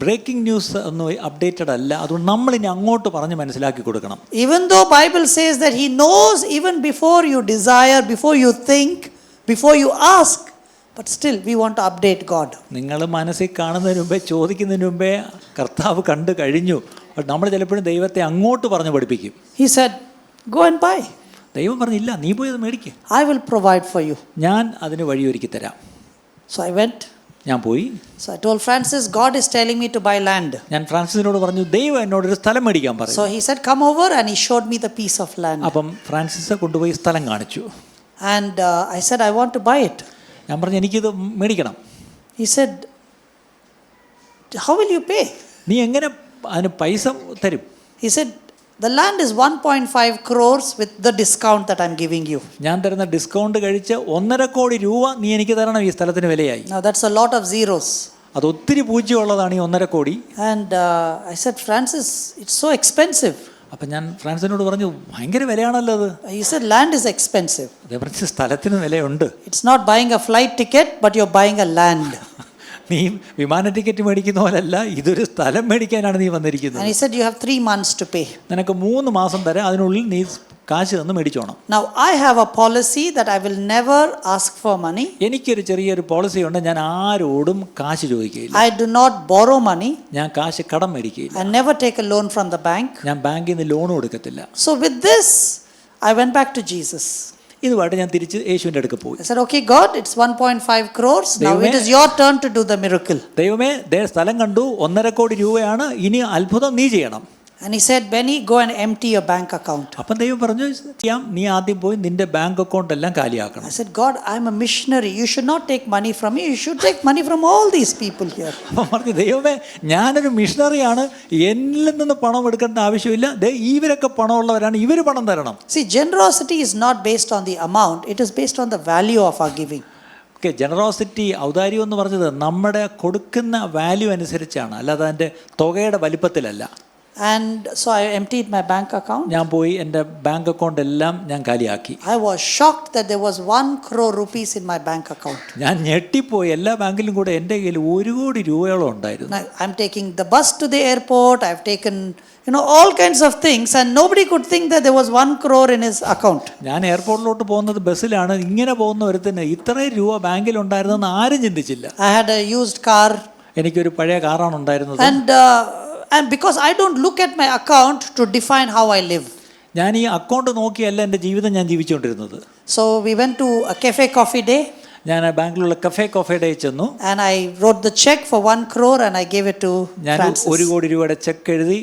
ബ്രേക്കിംഗ് ന്യൂസ് ഒന്നും അപ്ഡേറ്റഡ് അല്ല, അതുകൊണ്ട് നമ്മളിനി അങ്ങോട്ട് പറഞ്ഞ് മനസ്സിലാക്കി കൊടുക്കണം. Even though Bible says that He knows even before you desire, before you think, before you ask, but still we want to update God. നിങ്ങൾ മനസ്സിൽ കാണുന്നതിന് മുമ്പേ ചോദിക്കുന്നതിന് മുമ്പേ കർത്താവ് കണ്ടു കഴിഞ്ഞു. നമ്മൾ ചിലപ്പോഴും ദൈവത്തെ അങ്ങോട്ട് പറഞ്ഞ് പഠിപ്പിക്കും. He said, go and buy. ദൈവം പറഞ്ഞില്ല, നീ പോയി അത് മേടിക്കുക, I will provide for you. ഞാൻ അതിന് വഴിയൊരുക്കി തരാം. So I went. ഞാൻ പോയി. So I told Francis, God is telling me to buy land. ഞാൻ ഫ്രാൻസിസിനോട് പറഞ്ഞു, ദൈവം എന്നോടൊരു സ്ഥലം മേടിക്കാൻ പറഞ്ഞു. So he said, come over, and he showed me the piece of land. അപ്പം ഫ്രാൻസിസ് കൊണ്ടുപോയി സ്ഥലം കാണിച്ചു. And I said, I want to buy it. ഞാൻ പറഞ്ഞു, എനിക്കിത് മേടിക്കണം. He said, how will you pay? നീ എങ്ങനെ അതിന് പൈസ തരും? He said, the land is 1.5 crores with the discount that I'm giving you. ഞാൻ തരുന്ന ഡിസ്കൗണ്ട് കഴിച്ച് 1.5 കോടി രൂപ നീ എനിക്ക് തരണം. ഈ സ്ഥലത്തിന് വിലയായി. Now that's a lot of zeros. അത് ഒത്തിരി പൂജ്യമുള്ളതാണ് ഈ 1.5 കോടി. And I said, Francis, it's so expensive. അപ്പം ഞാൻ ഫ്രാൻസിനോട് പറഞ്ഞു, ഭയങ്കര വിലയാണല്ലോ അത്. He said, land is expensive. അതേ പറഞ്ഞ സ്ഥലത്തിന് വിലയുണ്ട്. It's not buying a flight ticket, but you're buying a land. നീ വിമാന ടിക്കറ്റ് മേടിക്കുന്ന പോലല്ല, ഇതൊരു സ്ഥലം മേടിക്കാനാണ് നീ വന്നിരിക്കുന്നത്. And he said, you have 3 months to pay. നിനക്ക് 3 മാസം തരാം, അതിനുള്ളിൽ നീ കാശ് തന്ന് മേടിച്ചോണം. Now I have a policy that I will never ask for money. എനിക്കൊരു ചെറിയൊരു പോളിസി ഉണ്ട്, ഞാൻ ആരോടും കാശ് ചോദിക്കുകയില്ല. I do not borrow money. ഞാൻ കാശ് കടം മേടിക്കുകയില്ല. I never take a loan from the bank. ഞാൻ ബാങ്കിൽ നിന്ന് ലോൺ കൊടുക്കത്തില്ല. So with this, I went back to Jesus. ഇതുമായിട്ട് ഞാൻ തിരിച്ച് യേശുവിൻ്റെ അടുക്ക് പോയി. I said, okay, God, it's 1.5 crores. Now it is your turn to do the miracle. ദൈവമേ, സ്ഥലം കണ്ടു, 1.5 കോടി രൂപയാണ്, ഇനി അത്ഭുതം നീ ചെയ്യണം. And he said, Benny, go and empty your bank account. അപ്പം ദൈവം പറഞ്ഞു, നീ ആദ്യം പോയി നിന്റെ ബാങ്ക് അക്കൗണ്ട് എല്ലാം കാലിയാക്കണം. I said, God, I'm a missionary. You should not take money from me. You should take money from all these people here. അപ്പം പറഞ്ഞു, ദൈവമേ, ഞാനൊരു മിഷണറിയാണ്, എന്നിൽ നിന്ന് പണം എടുക്കേണ്ട ആവശ്യമില്ല. ഇവരൊക്കെ പണമുള്ളവരാണ്, ഇവർ പണം തരണം. See, generosity is not based on the amount. It is based on the value of our giving. Okay, generosity, ഔദാര്യം എന്ന് പറഞ്ഞത് നമ്മുടെ കൊടുക്കുന്ന വാല്യൂ അനുസരിച്ചാണ്, അല്ലാതെ അതിൻ്റെ തുകയുടെ വലിപ്പത്തിലല്ല. And so I emptied my bank account. ഞാൻ പോയി എൻ്റെ ബാങ്ക് അക്കൗണ്ട് എല്ലാം ഞാൻ കാലിയാക്കി. I was shocked that there was 1 crore rupees in my bank account. ഞാൻ ഞെട്ടിപ്പോയി. എല്ലാ ബാങ്കിലും കൂടെ എൻ്റെ കയ്യിൽ 1 കോടി രൂപയോളം ഉണ്ടായിരുന്നു. Now, I'm taking the bus to the airport. I've taken, all kinds of things, and nobody could think that there was 1 crore in his account. ഞാൻ എയർപോർട്ടിലോട്ട് പോകുന്നത് ബസ്സിലാണ്. ഇങ്ങനെ പോകുന്ന ഒരുത്തിന് ഇത്രയും രൂപ ബാങ്കിൽ ഉണ്ടായിരുന്നെന്ന് ആരും ചിന്തിച്ചില്ല. I had a used car. എനിക്കൊരു പഴയ കാറാണ് ഉണ്ടായിരുന്നത്. And because I don't look at my account to define how I live. ഞാൻ ഈ അക്കൗണ്ട് നോക്കിയല്ല എൻ്റെ ജീവിതം ഞാൻ ജീവിച്ചുകൊണ്ടിരുന്നത്. So we went to a cafe coffee day. ഞാൻ ബാംഗ്ലൂരിലെ കഫേ ഡേ ചെന്നു. And I wrote the check for 1 crore and I gave it to Francis. ഞാൻ 1 കോടി രൂപയുടെ ചെക്ക് എഴുതി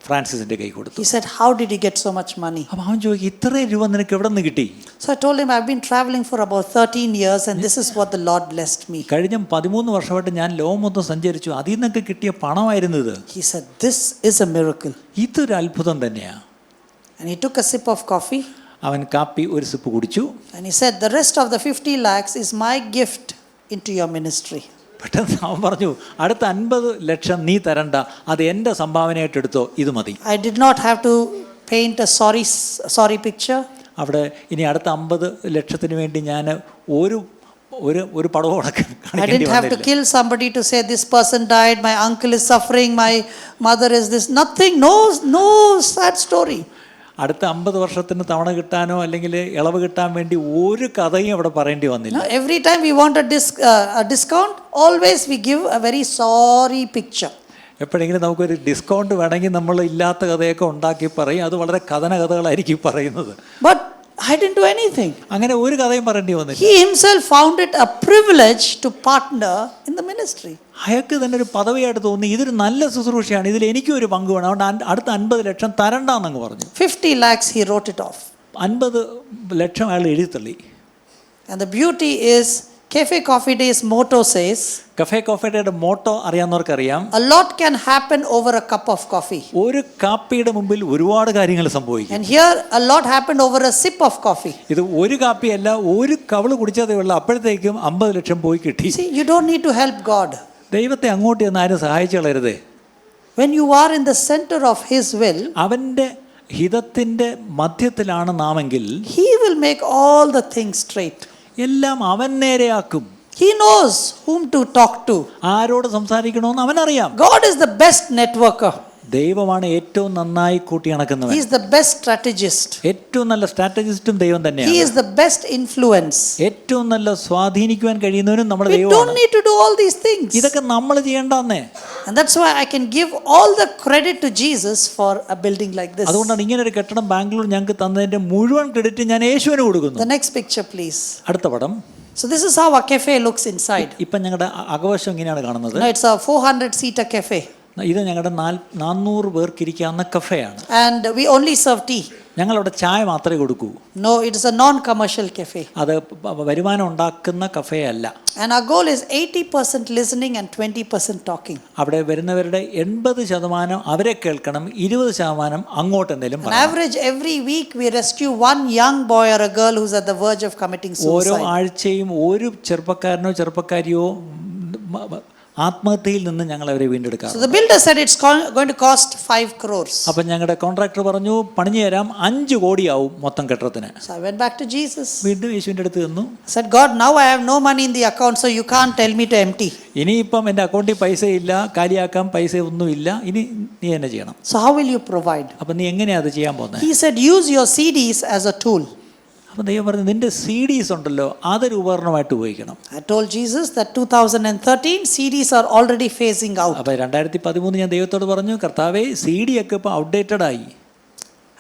ഫ്രാൻസിസിന്റെ കൈ കൊടുത്തു. He said, how did you get so much money? അപ്പോൾ അവൻ ചോദിച്ചു, ഇത്രയും രൂപ നിനക്ക് എവിടെ നിന്ന് കിട്ടി? So I told him, I've been traveling for about 13 years and this is what the Lord blessed me. കഴിഞ്ഞ 13 വർഷമായിട്ട് ഞാൻ ലോകം മൊത്തം സഞ്ചരിച്ചു, അതിൽ നിന്നൊക്കെ കിട്ടിയ പണമായിരുന്നു ഇത്. He said, this is a miracle. ഇതൊരു അത്ഭുതം തന്നെയാണ്. And he took a sip of coffee. അവൻ കാപ്പി ഒരു സിപ്പ് കുടിച്ചു. And he said, the rest of the 50 lakhs is my gift into your ministry. പെട്ടെന്ന് അവൻ പറഞ്ഞു, അടുത്ത 50 ലക്ഷം നീ തരണ്ട, അത് എൻ്റെ സംഭാവനയായിട്ട് എടുത്തോ, ഇത് മതി. I did not have to paint a sorry picture. അവിടെ ഇനി അടുത്ത 50 ലക്ഷത്തിന് വേണ്ടി ഞാൻ ഒരു പടവും I didn't have to kill somebody to say this person died, my uncle is suffering, my mother is this. Nothing, no sad story. അടുത്ത 50 വർഷത്തിന് തവണ കിട്ടാനോ അല്ലെങ്കിൽ ഇളവ് കിട്ടാൻ വേണ്ടി ഒരു കഥയും അവിടെ പറയേണ്ടി വന്നില്ല. Every time we want a discount, always we give a very sorry picture. എപ്പോഴെങ്കിലും നമുക്കൊരു ഡിസ്കൗണ്ട് വേണമെങ്കിൽ നമ്മൾ ഇല്ലാത്ത കഥയൊക്കെ ഉണ്ടാക്കി പറയും. അത് വളരെ കഥകളായിരിക്കും പറയുന്നത്. But I didn't do anything. അങ്ങനെ ഒരു കഥയും പറയേണ്ടി വന്നില്ല. He himself found it a privilege to partner in the ministry. അയാൾക്ക് തന്നെ ഒരു പദവിയായിട്ട് തോന്നി, ഇതൊരു നല്ല ശുശ്രൂഷയാണ്, ഇതിൽ എനിക്കും ഒരു പങ്ക് വേണം, അതുകൊണ്ട് അടുത്ത 50 ലക്ഷം തരണ്ടെന്നങ്ങ് പറഞ്ഞു. 50 lakhs he wrote it off. 50 lakh അയാൾ എഴുതിത്തള്ളി. And the beauty is, Cafe Coffee Day's motto says, cafe കോഫേയുടെ മോട്ടോ അറിയാവുന്നവർക്കറിയാം, a lot can happen over a cup of coffee. ഒരു കാപ്പിയുടെ മുമ്പിൽ ഒരുപാട് കാര്യങ്ങൾ സംഭവിക്കും. And here a lot happened over a sip of coffee. ഇത് ഒരു കാപ്പിയല്ല, ഒരു കവള് കുടിച്ചതേ ഉള്ളൂ, അപ്പോഴത്തേക്കും 50 ലക്ഷം പോയി കിട്ടി. See, you don't need to help God. ദൈവത്തെ അങ്ങോട്ട് ചെന്ന് ആരും സഹായിച്ചു കളയരുതേ. When you are in the center of His will, അവൻ്റെ ഹിതത്തിൻ്റെ മധ്യത്തിലാണ് നാമെങ്കിൽ, He will make all the things straight. എല്ലാം അവൻ നേരെയാക്കും. He knows whom to talk to. ആരോട് സംസാരിക്കണമെന്ന് അവനറിയാം. God is the best networker. ദൈവമാണ് ഏറ്റവും നന്നായി കൂട്ടിയിണക്കുന്നവൻ. He is the best strategist. ഏറ്റവും നല്ല സ്ട്രാറ്റജിസ്റ്റും ദൈവം തന്നെയാണ്. He is the best influence. ഏറ്റവും നല്ല സ്വാധീനിക്കുവാൻ കഴിയുന്നവനും നമ്മുടെ We ദൈവമാണ്. don't need to do all these things. ഇതൊക്കെ നമ്മൾ ചെയ്യേണ്ടന്നേ. And that's why I can give all the credit to Jesus for a building like this. അതുകൊണ്ടാണ് ഇങ്ങനെ ഒരു കെട്ടിടം ബാംഗ്ലൂർ ഞങ്ങൾക്ക് തന്നതിന്റെ മുഴുവൻ ക്രെഡിറ്റ് ഞാൻ യേശുവിന് കൊടുക്കുന്നു. The next picture, please. അടുത്ത പടം. So this is how a cafe looks inside. ഇപ്പം ഞങ്ങളുടെ അകവശം ഇങ്ങനെയാണ് കാണുന്നത്. It's a 400-seater cafe. ഇത് ഞങ്ങളുടെ 400 പേർക്ക് ഇരിക്കാവുന്ന കഫേയാണ്. And we only serve tea. ഞങ്ങളവിടെ ചായ മാത്രമേ കൊടുക്കൂ. No, it is a non-commercial cafe. അത് വരുമാനം ഉണ്ടാക്കുന്ന കഫേ അല്ല. And our goal is 80% listening and 20% talking. അവിടെ വരുന്നവരുടെ 80% അവരെ കേൾക്കണം, 20% അങ്ങോട്ട് എന്തെങ്കിലും On പറയണം. average, every week we rescue one young boy or a girl who's at the verge of committing ഓരോ suicide. ആഴ്ചയും ഒരു ചെറുപ്പക്കാരനോ ചെറുപ്പക്കാരിയോ ആത്മഹത്യയിൽ നിന്ന് ഞങ്ങൾ അവരെ വീണ്ടെടുക്കാം. So the builder said it's going to cost 5 crores. അപ്പം ഞങ്ങളുടെ കോൺട്രാക്ടർ പറഞ്ഞു പണിഞ്ഞു തരാം 5 കോടിയാവും മൊത്തം കെട്ടിടത്തിന്. So I went back to Jesus. വീണ്ടും യേശുവിൻ്റെ അടുത്ത് നിന്നു. I said, God, now I have no money in the account, so you can't tell me to empty. ഇനിയിപ്പം എൻ്റെ അക്കൗണ്ടിൽ പൈസയില്ല, കാലിയാക്കാൻ പൈസ ഒന്നുമില്ല, ഇനി നീ തന്നെ ചെയ്യണം. So how will you provide? അപ്പം നീ എങ്ങനെയാണ് അത് ചെയ്യാൻ പോകുന്നത്? He said, use your CDs as a tool. അപ്പം ദൈവം പറഞ്ഞു നിൻ്റെ CDs ഉണ്ടല്ലോ അതൊരു ഉപകരണമായിട്ട് ഉപയോഗിക്കണം. I told Jesus that 2013 CDs are already phasing out. അപ്പോൾ 2013 ഞാൻ ദൈവത്തോട് പറഞ്ഞു കർത്താവേ CD ഒക്കെ ഇപ്പോൾ ഔട്ട്ഡേറ്റഡ് ആയി.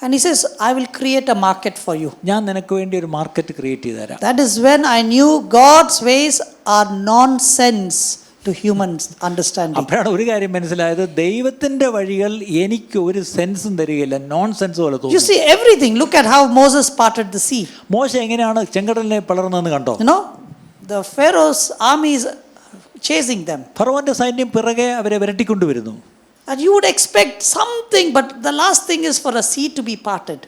And he says, I will create a market for you. ഞാൻ നിനക്ക് വേണ്ടി ഒരു മാർക്കറ്റ് ക്രിയേറ്റ് ചെയ്ത് തരാം. That is when I knew God's ways are nonsense to human understanding. അപ്പോഴാണ് ഒരു കാര്യം മനസ്സിലായത്, ദൈവത്തിന്റെ വഴികൾ എനിക്ക് ഒരു സെൻസും തരികയില്ല, നോൺ സെൻസ് പോലെ You തോന്നും. see everything. Look at how Moses parted the sea. മോശ എങ്ങനെയാണ് ചെങ്കടലിനെ പിളർന്നതെന്ന് കണ്ടോ? You know, the Pharaoh's army is chasing them. ഫറവോന്റെ സൈന്യം പിറകെ അവരെ വിരട്ടിക്കൊണ്ടുവരുന്നു. And you would expect something, but the last thing is for a sea to be parted.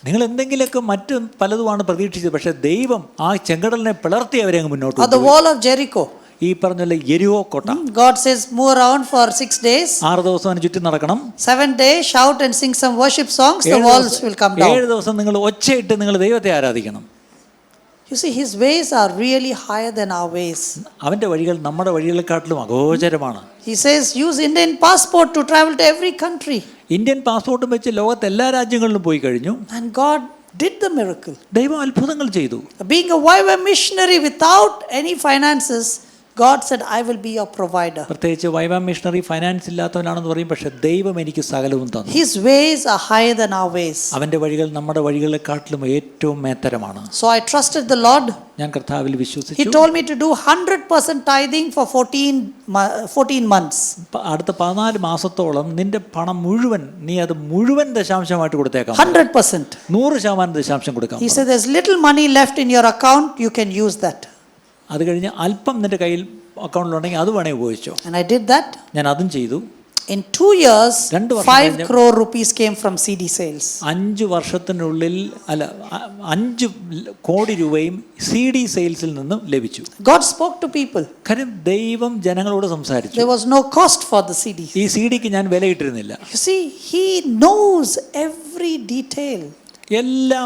നിങ്ങൾ എന്തെങ്കിലുമൊക്കെ മറ്റു പലതുമാണ് പ്രതീക്ഷിച്ചത്, പക്ഷെ ദൈവം ആ ചെങ്കടലിനെ പിളർത്തി അവരെ അങ്ങ് മുന്നോട്ട് Or the കൊണ്ടുപോയി. wall of Jericho. ഈ പറഞ്ഞ യെരിഹോ കോട്ട God says, move around for 6 days. 6 ദിവസം അതിന് ചുറ്റും നടക്കണം. 7 days, shout and sing some worship songs. The walls will come 7 down. ദിവസം നിങ്ങൾ ഒച്ചയിട്ട് നിങ്ങൾ ദൈവത്തെ ആരാധിക്കണം. You see, his ways are really higher than our ways. അവന്റെ വഴികൾ നമ്മുടെ വഴികളെക്കാട്ടിലും അഗോചരമാണ്. He says, use Indian passport to travel to every country. Indian പാസ്പോർട്ടും വെച്ച് ലോകത്തെ എല്ലാ രാജ്യങ്ങളിലും പോയി കഴിഞ്ഞു. And God did the miracle. ദൈവം അത്ഭുതങ്ങൾ ചെയ്തു. Being a YWAM missionary without any finances, God said, I will be your provider. പ്രത്യേകിച്ച് വൈവാം മിഷണറി ഫൈനാൻസ് ഇല്ലാത്തവനാണെന്ന് പറയും, പക്ഷെ ദൈവം എനിക്ക് സകലവും തന്നു. His ways are higher than our ways. അവന്റെ വഴികൾ നമ്മുടെ വഴികളെക്കാട്ടിലും ഏറ്റവും മേത്തരമാണ്. So I trusted the Lord. ഞാൻ കർത്താവിൽ He വിശ്വസിച്ചു. told me to do 100% tithing for 14 months. അടുത്ത 14 മാസത്തോളം നിന്റെ പണം മുഴുവൻ നീ അത് മുഴുവൻ ദശാംശമായിട്ട് കൊടുത്തേക്കാം. 100%. 100% ദശാംശം കൊടുക്കാം. He said, there's little money left in your account, you can use that. അത് കഴിഞ്ഞ് അല്പം നിന്റെ കയ്യിൽ അക്കൗണ്ടിലുണ്ടെങ്കിൽ അത് വേണേ ഉപയോഗിച്ചോ. And I did that. ഞാൻ അതും ചെയ്തു. In 2 years, 2 വർഷം 5 crore rupees came from CD sales. 5 വർഷത്തിനുള്ളിൽ 5 കോടി രൂപയും CD സെയിൽസിൽ നിന്നും ലഭിച്ചു. God spoke to people. കാര്യം ദൈവം ജനങ്ങളോട് സംസാരിച്ചു. There was no cost for the CDs. ഈ CDക്ക് ഞാൻ വിലയിട്ടിരുന്നില്ല. You see, he knows every detail. എല്ലാ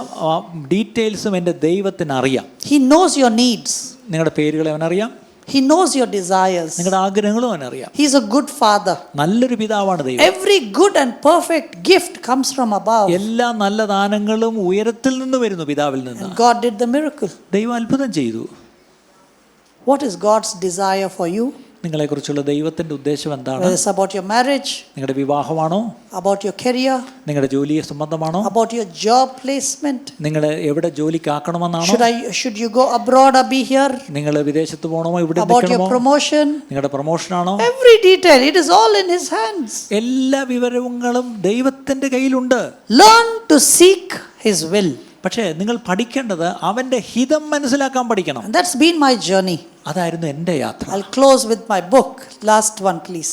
ഡീറ്റെയിൽസും എൻ്റെ ദൈവത്തിന് അറിയാം. He knows your needs. നിങ്ങളുടെ പേരുകളെ അവനറിയാം. He knows your desires. നിങ്ങളുടെ ആഗ്രഹങ്ങളും അവനറിയാം. He's a good father. നല്ലൊരു പിതാവാണ് ദൈവം. Every good and perfect gift comes from above. എല്ലാ നല്ല ദാനങ്ങളും ഉയരത്തിൽ നിന്ന് വരുന്നു, പിതാവിൽ നിന്ന്. And God did the miracle. ദൈവം അത്ഭുതം ചെയ്തു. What is God's desire for you? നിങ്ങളെക്കുറിച്ചുള്ള ദൈവത്തിൻ്റെ ഉദ്ദേശം എന്താണ്? Whether it's about your marriage, നിങ്ങളുടെ വിവാഹമാണോ, about your career, നിങ്ങളുടെ ജോലിയെ സംബന്ധമാണോ, about your job placement. നിങ്ങൾ എവിടെ ജോലിക്കാക്കണമെന്നാണോ, Should you go abroad or be here? നിങ്ങൾ വിദേശത്ത് പോകണമോ ഇവിടെ About your നിൽക്കണമോ, promotion. നിങ്ങളുടെ പ്രൊമോഷനാണോ, Every detail, it is all in His hands. എല്ലാ വിവരങ്ങളും ദൈവത്തിൻ്റെ കയ്യിലുണ്ട്. Learn to seek His will. പക്ഷേ നിങ്ങൾ പഠിക്കേണ്ടത് അവൻ്റെ ഹിതം മനസ്സിലാക്കാൻ പഠിക്കണം. And that's been my journey. അതായിരുന്നു എൻ്റെ യാത്ര. I'll close with my book. Last one, please.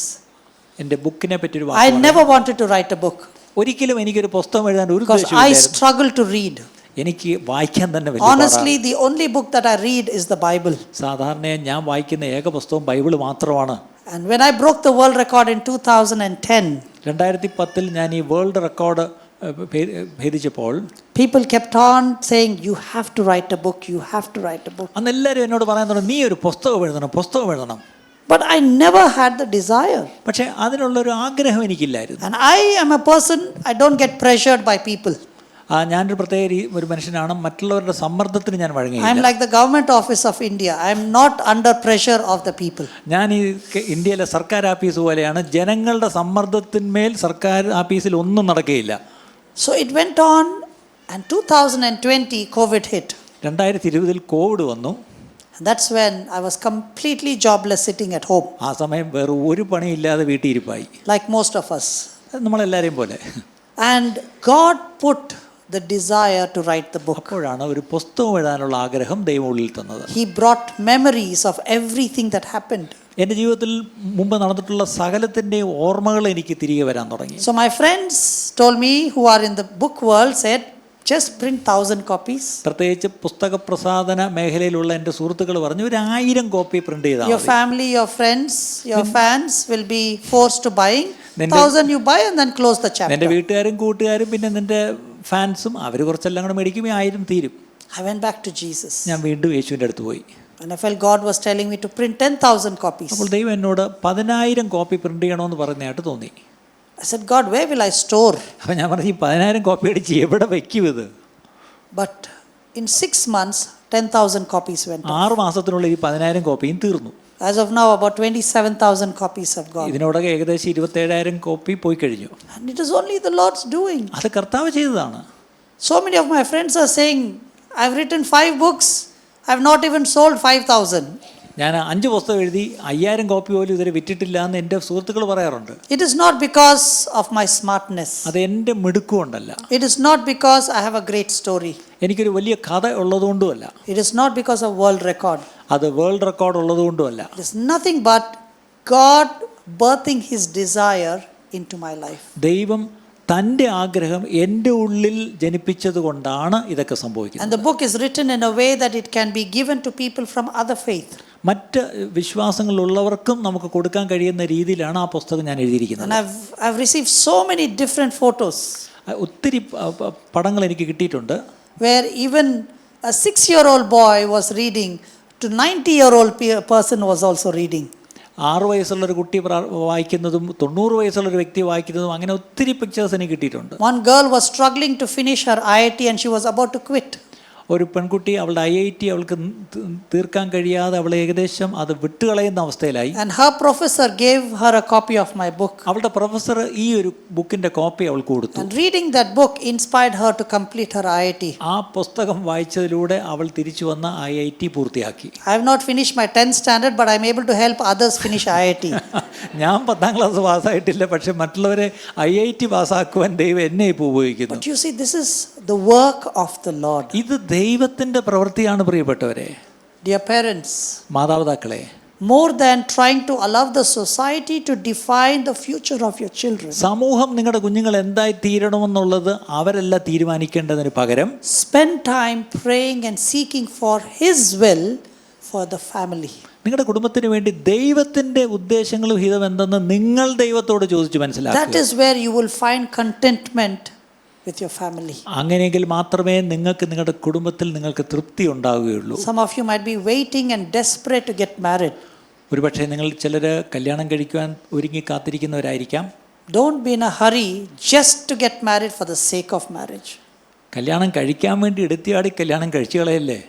എൻ്റെ ബുക്കിനെ പറ്റി ഒരു I walk. never wanted to write a book ഒരിക്കലും എനിക്കൊരു പുസ്തകം എഴുതാൻ ഒരു because I ഉദ്ദേശമില്ലായിരുന്നു. struggle to read. എനിക്ക് വായിക്കാൻ തന്നെ വലിയ Honestly, പാടാണ്. the only book that I read is the Bible. സാധാരണ ഞാൻ വായിക്കുന്ന ഏക പുസ്തകം ബൈബിള് മാത്രമാണ്. And when I broke the world record in 2010, 2010 ഞാൻ ഈ വേൾഡ് റെക്കോർഡ് ഭേദിച്ചപ്പോൾ people kept on saying, you have to write a book, you have to write a book. അന്ന് എല്ലാവരും എന്നോട് പറയാൻ തുടങ്ങി, നീ ഒരു പുസ്തകം എഴുതണം. But I never had the desire. പക്ഷേ അതിനുള്ളൊരു ആഗ്രഹം എനിക്കില്ലായിരുന്നു. And I am a person, I don't get pressured by people. ഞാനൊരു പ്രത്യേക ഒരു മനുഷ്യനാണ്, മറ്റുള്ളവരുടെ സമ്മർദ്ദത്തിന് ഞാൻ I am വഴങ്ങിയില്ല. like the government office of India. I am not under pressure of the people. ഞാൻ ഈ ഇന്ത്യയിലെ സർക്കാർ ആഫീസ് പോലെയാണ്, ജനങ്ങളുടെ സമ്മർദ്ദത്തിന്മേൽ സർക്കാർ ആഫീസിൽ ഒന്നും നടക്കുകയില്ല. So it went on, and 2020 COVID hit. 2020 Covid വന്നു. And that's when I was completely jobless sitting at home, ആ സമയം വേറെ ഒരു പണിയില്ലാതെ വീട്ടിൽ ഇരിപ്പായി, like most of us. നമ്മളെല്ലാവരെയും പോലെ. And God put the desire to write the book. അപ്പോഴാണ് ഒരു പുസ്തകം എഴുതാനുള്ള ആഗ്രഹം ദൈവം ഉള്ളിൽ തന്നത്. He brought memories of everything that happened. എൻ്റെ ജീവിതത്തിൽ മുമ്പ് നടന്നിട്ടുള്ള സകലത്തിൻ്റെയും ഓർമ്മകൾ എനിക്ക് തിരികെ വരാൻ തുടങ്ങി. So my friends told me, who are in the book world, said, just print 1,000 copies. പ്രത്യേകിച്ച് പുസ്തക പ്രസാധന മേഖലയിലുള്ള എൻ്റെ സുഹൃത്തുക്കൾ പറഞ്ഞു, ഒരു 1000 കോപ്പി പ്രിന്റ് ചെയ്താൽ Your family, your friends, your fans will be forced to buying. 1,000 you buy and then close the chapter. നിൻ്റെ വീട്ടുകാരും കൂട്ടുകാരും പിന്നെ നിൻ്റെ ഫാൻസും അവർ കുറച്ചെല്ലാം കൂടെ മേടിക്കുമ്പോൾ 1000 തീരും. I went back to Jesus. ഞാൻ വീണ്ടും യേശുവിൻ്റെ അടുത്ത് പോയി. And I felt God was telling me to print 10,000 copies. അപ്പോൾ ദൈവം എന്നോട് 10,000 കോപ്പി പ്രിന്റ് ചെയ്യണമെന്ന് പറഞ്ഞായിട്ട് തോന്നി. I said, God, where will I store? അപ്പോൾ ഞാൻ പറഞ്ഞു, ഈ 10,000 കോപ്പി അടിച്ച് എവിടെ വയ്ക്കും ഇത്? But in 6 months, 10,000 copies went off. 6 മാസത്തിനുള്ളിൽ ഈ 10,000 കോപ്പിയും തീർന്നു. As of now, about 27,000 copies have gone. ഇതിനോടൊക്കെ ഏകദേശം 27,000 കോപ്പി പോയി കഴിഞ്ഞു. And it is only the Lord's doing. അത് കർത്താവ് ചെയ്തതാണ്. So many of my friends are saying, I've written 5 books, I've not even sold 5,000. ഞാൻ 5 പുസ്തകം എഴുതി 5,000 കോപ്പി പോലും ഇതുവരെ വിറ്റിട്ടില്ല എന്ന് എൻ്റെ സുഹൃത്തുക്കൾ പറയാറുണ്ട്. It is not because of my smartness. അത് എൻ്റെ മിടുക്കുകൊണ്ടല്ല, It is not because I have a great story. എനിക്കൊരു വലിയ കഥ ഉള്ളതുകൊണ്ടുമല്ല, It is not because of world record. അത് വേൾഡ് റെക്കോർഡ് ഉള്ളതുകൊണ്ടുമല്ല. It is nothing but God birthing His desire into my life. ദൈവം തൻ്റെ ആഗ്രഹം എൻ്റെ ഉള്ളിൽ ജനിപ്പിച്ചത് കൊണ്ടാണ് ഇതൊക്കെ And സംഭവിക്കുന്നത്. the book is written in a way that it can be given to people from other faith. മറ്റ് വിശ്വാസങ്ങളുള്ളവർക്കും നമുക്ക് കൊടുക്കാൻ കഴിയുന്ന രീതിയിലാണ് ആ പുസ്തകം ഞാൻ എഴുതിയിരിക്കുന്നത്. And I've received so many different photos ഒത്തിരി പടങ്ങൾ എനിക്ക് കിട്ടിയിട്ടുണ്ട്. where even a 6-year-old boy was reading to 90-year-old person was also reading. 6 വയസ്സുള്ളൊരു കുട്ടി വായിക്കുന്നതും 90 വയസ്സുള്ളൊരു വ്യക്തി വായിക്കുന്നതും അങ്ങനെ ഒത്തിരി പിക്ചേഴ്സ് എനിക്ക് കിട്ടിയിട്ടുണ്ട്. One girl was struggling to finish her IIT and she was about to quit. ഒരു പെൺകുട്ടി അവളുടെ IIT അവൾക്ക് തീർക്കാൻ കഴിയാതെ അവൾ ഏകദേശം അത് വിട്ടുകളയുന്ന അവസ്ഥയിലായി. And her professor gave her a copy of my book. അവളുടെ പ്രൊഫസർ ഈ ഒരു ബുക്കിൻ്റെ കോപ്പി അവൾക്ക് കൊടുത്തു. And reading that book inspired her to complete her IIT. ആ പുസ്തകം വായിച്ചതിലൂടെ അവൾ തിരിച്ചു വന്ന IIT പൂർത്തിയാക്കി. I have not finished my 10th standard, but I am able to help others finish IIT. ഞാൻ 10ാം ക്ലാസ് പാസ്സായിട്ടില്ല, പക്ഷെ മറ്റുള്ളവരെ IIT പാസ്സാക്കുവാൻ ദൈവം എന്നെ ഇപ്പോൾ ഉപയോഗിക്കുന്നു. But you see, this is the work of the Lord. ഇത് ദൈവത്തിൻ്റെ പ്രവൃത്തിയാണ് പ്രിയപ്പെട്ടവരെ. Dear parents, മാതാപിതാക്കളെ, more than trying to allow the society to define the future of your children, സമൂഹം നിങ്ങളുടെ കുഞ്ഞുങ്ങൾ എന്തായി തീരണമെന്നുള്ളത് അവരല്ല തീരുമാനിക്കേണ്ടതിന് പകരം spend time praying and seeking for His will for the family. നിങ്ങളുടെ കുടുംബത്തിന് വേണ്ടി ദൈവത്തിൻ്റെ ഉദ്ദേശങ്ങളും ഹിതം എന്തെന്ന് നിങ്ങൾ ദൈവത്തോട് ചോദിച്ച് മനസ്സിലാക്കുക. That is where you will find contentment with your family. അങ്ങനെയെങ്കിൽ മാത്രമേ നിങ്ങൾക്ക് നിങ്ങളുടെ കുടുംബത്തിൽ നിങ്ങൾക്ക് തൃപ്തി ഉണ്ടാവുകയുള്ളൂ. Some of you might be waiting and desperate to get married. ഒരുപക്ഷെ നിങ്ങൾ ചിലർ കല്യാണം കഴിക്കുവാൻ ഒരുങ്ങി കാത്തിരിക്കുന്നവരായിരിക്കാം. Don't be in a hurry just to get married for the sake of marriage. കല്യാണം കഴിക്കാൻ വേണ്ടി എടുത്തിയാടി കല്യാണം കഴിച്ചു കളയല്ലേ.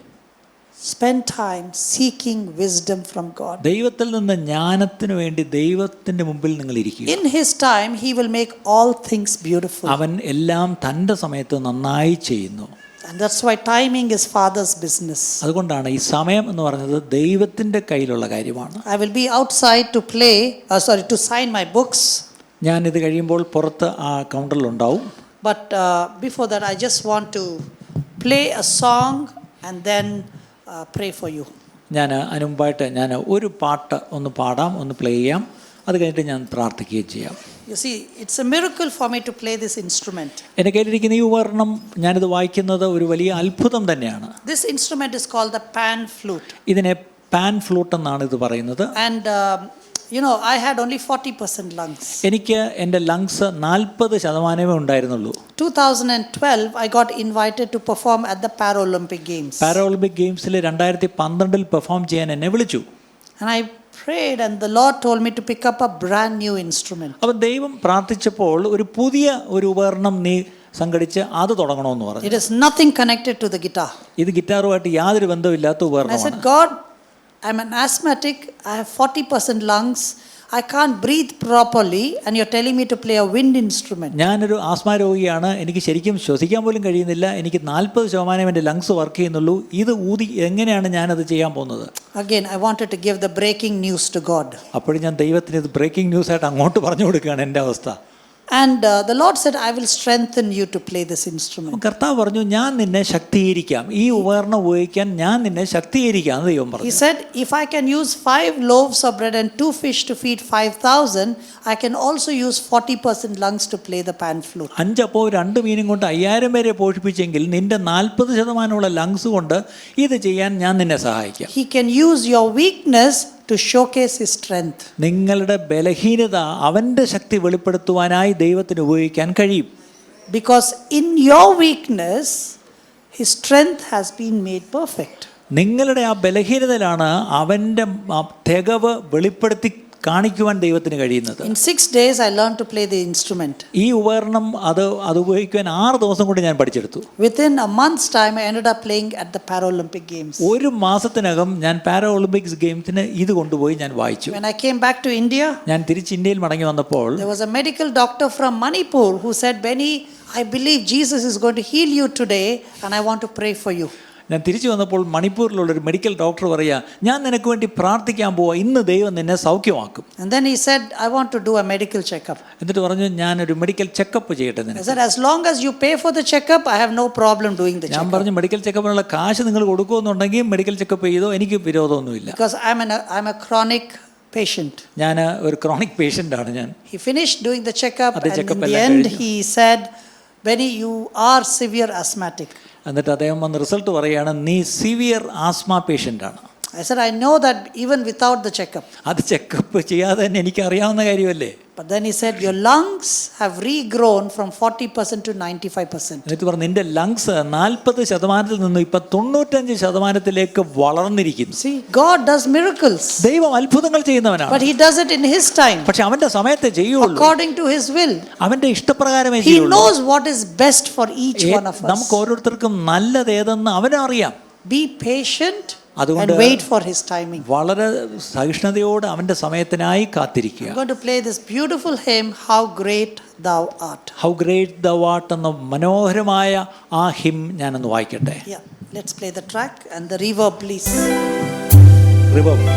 Spend time seeking wisdom from God. ദൈവത്തിൽ നിന്ന് ജ്ഞാനത്തിന് വേണ്ടി ദൈവത്തിൻ്റെ മുമ്പിൽ നിങ്ങൾ ഇരിക്കുക. In His time, He will make all things beautiful. അവൻ എല്ലാം തൻ്റെ സമയത്ത് നന്നായി ചെയ്യുന്നു. And that's why timing is Father's business. അതുകൊണ്ടാണ് ഈ സമയം എന്ന് പറയുന്നത് ദൈവത്തിൻ്റെ കയ്യിലുള്ള കാര്യമാണ്. I will be outside to to sign my books. ഞാനിത് കഴിയുമ്പോൾ പുറത്ത് ആ കൗണ്ടറിലുണ്ടാവും. But before that, I just want to play a song and then pray for you. ഞാൻ അതിനുമുമ്പായിട്ട് ഞാൻ ഒരു പാട്ട് ഒന്ന് പാടാം, ഒന്ന് പ്ലേ ചെയ്യാം. അത് കഴിഞ്ഞിട്ട് ഞാൻ പ്രാർത്ഥിക്കുകയും ചെയ്യാം. You see, it's a miracle for me to play this instrument. എൻ്റെ കയ്യിലിരിക്കുന്ന ഈ ഉപകരണം ഞാനിത് വായിക്കുന്നത് ഒരു വലിയ അത്ഭുതം തന്നെയാണ്. This instrument is called the pan flute. ഇതിനെ പാൻ ഫ്ലൂട്ട് എന്നാണ് ഇത് പറയുന്നത്. And I had only 40% lungs. എനിക്ക് എൻ്റെ ലങ്സ് 40% ഉണ്ടായിരുന്നുള്ളൂ. 2012, I got invited to perform at the Paralympic Games. പാരാഒളിമ്പിക് ഗെയിംസിൽ 2012 പെർഫോം ചെയ്യാൻ എന്നെ വിളിച്ചു. And I prayed and the Lord told me to pick up a brand new instrument. അപ്പോൾ ദൈവം പ്രാർത്ഥിച്ചപ്പോൾ ഒരു പുതിയ ഒരു ഉപകരണം നീ സംഘടിച്ച് അത് തുടങ്ങണമെന്ന് പറഞ്ഞു. It is nothing connected to the guitar. ഇത് ഗിറ്റാറുമായിട്ട് യാതൊരു ബന്ധമില്ലാത്ത And I ഉപകരണമാണ്. said, God, I'm an asthmatic, I have 40% lungs, I can't breathe properly, and you're telling me to play a wind instrument. ഞാനൊരു ആസ്മ രോഗിയാണ്, എനിക്ക് ശരിക്കും ശ്വസിക്കാൻ പോലും കഴിയുന്നില്ല, എനിക്ക് 40% എൻ്റെ ലങ്സ് വർക്ക് ചെയ്യുന്നുള്ളൂ, ഇത് ഊതി എങ്ങനെയാണ് ഞാനത് ചെയ്യാൻ പോകുന്നത്? Again, I wanted to give the breaking news to God. അപ്പോഴും ഞാൻ ദൈവത്തിന് ഇത് ബ്രേക്കിംഗ് ന്യൂസായിട്ട് അങ്ങോട്ട് പറഞ്ഞു കൊടുക്കുകയാണ് എൻ്റെ അവസ്ഥ. And the Lord said, I will strengthen you to play this instrument. കർത്താവ് പറഞ്ഞു, ഞാൻ നിന്നെ ശക്തീകരിക്കാം, ഈ ഉപകരണം ഉപയോഗിക്കാൻ ഞാൻ നിന്നെ ശക്തീകരിക്കാം എന്ന് ദൈവം He പറഞ്ഞു. said, if I can use 5 loaves of bread and 2 fish to feed 5,000, I can also use 40% lungs to play the pan flute. 5 അപ്പവും 2 മീനും കൊണ്ട് 5000 പേരെ പോഷിപ്പിച്ചെങ്കിൽ നിന്റെ 40% ലങ്സ് കൊണ്ട് ഇത് ചെയ്യാൻ ഞാൻ നിന്നെ സഹായിക്കാം. He can use your weakness to showcase his strength. നിങ്ങളുടെ ബലഹീനത അവൻ്റെ ശക്തി വെളിപ്പെടുത്തുവാനായി ദൈവത്തിന് ഉപയോഗിക്കാൻ കഴിയും. Because in your weakness, his strength has been made perfect. നിങ്ങളുടെ ആ ബലഹീനതയിലാണ് അവൻ്റെ തികവ് വെളിപ്പെടുത്തി കാണിക്കുവാൻ ദൈവത്തിന് കഴിയുന്നത്. In 6 days, I learned to play the instrument. ഈ ഉപകരണം അത് ഉപയോഗിക്കുവാൻ 6 ദിവസം കൊണ്ട് ഞാൻ പഠിച്ചെടുത്തു. Within a month's time, I ended up playing at the Paralympic Games. ഒരു മാസത്തിനകം ഞാൻ പാരാ ഒളിമ്പിക്സ് ഗെയിംസിന് ഇത് കൊണ്ടുപോയി ഞാൻ വായിച്ചു. When I came back to India, ഞാൻ തിരിച്ച് ഇന്ത്യയിൽ മടങ്ങി വന്നപ്പോൾ there was a medical doctor from Manipur who said, Benny, I believe Jesus is going to heal you today and I want to pray for you. ഞാൻ തിരിച്ചു വന്നപ്പോൾ മണിപ്പൂരിലുള്ളൊരു medical doctor പറയുക, ഞാൻ നിനക്ക് വേണ്ടി പ്രാർത്ഥിക്കാൻ പോവാ, ഇന്ന് ദൈവം നിന്നെ സൗഖ്യമാക്കും. And then he said, I want to do a medical checkup. എന്നിട്ട് പറഞ്ഞു, ഞാനൊരു മെഡിക്കൽ ചെക്കപ്പ് ചെയ്യട്ടെ I നിനക്ക്. said, as long as you pay for the checkup, I have no problem doing the ഞാൻ checkup. പറഞ്ഞു, മെഡിക്കൽ ചെക്കപ്പിനുള്ള കാശ് നിങ്ങൾ കൊടുക്കുമെന്നുണ്ടെങ്കിൽ medical checkup ചെയ്തോ, എനിക്ക് വിരോധമൊന്നുമില്ല. Because I'm a chronic patient. ഞാൻ ഒരു ക്രോണിക് പേഷ്യൻ്റാണ് ഞാൻ. He finished doing the checkup അതെ, and in checkup the എല്ലാം end കഴിഞ്ഞു. he said, Benny, you are severe asthmatic. എന്നിട്ട് അദ്ദേഹം വന്ന് റിസൾട്ട് പറയുകയാണ്, നീ സിവിയർ ആസ്മ പേഷ്യൻ്റാണ്. I said, I know that even without the checkup. അത് ചെക്കപ്പ് ചെയ്യാതെ തന്നെ എനിക്ക് അറിയാവുന്ന കാര്യമല്ലേ. But then he said, your lungs have regrown from 40% to 95%. എന്നിട്ട് പറഞ്ഞു, നിന്റെ ലങ്സ് 40% നിന്നും ഇപ്പം 95% വളർന്നിരിക്കുന്നു. See, God does miracles. ദൈവം അത്ഭുതങ്ങൾ ചെയ്യുന്നവനാണ്. But he does it in his time, പക്ഷെ അവന്റെ സമയത്തെ ചെയ്യുള്ളൂ, according to his will. അവന്റെ ഇഷ്ടപ്രകാരമേ He ചെയ്യുള്ളൂ. knows what is best for each one of us. നമുക്ക് ഓരോരുത്തർക്കും നല്ലത് ഏതെന്ന് അവനറിയാം. Be patient and അതുകൊണ്ട് wait for his timing. വളരെ സഹിഷ്ണുതയോടെ അവന്റെ സമയത്തിനായി കാത്തിരിക്കുക. I'm going to play this beautiful hymn, How Great Thou Art. How great the what എന്ന മനോഹരമായ ആ ഹിം ഞാനൊന്ന് വായിക്കട്ടെ. Yeah, let's play the track and the reverb, please. Reverb.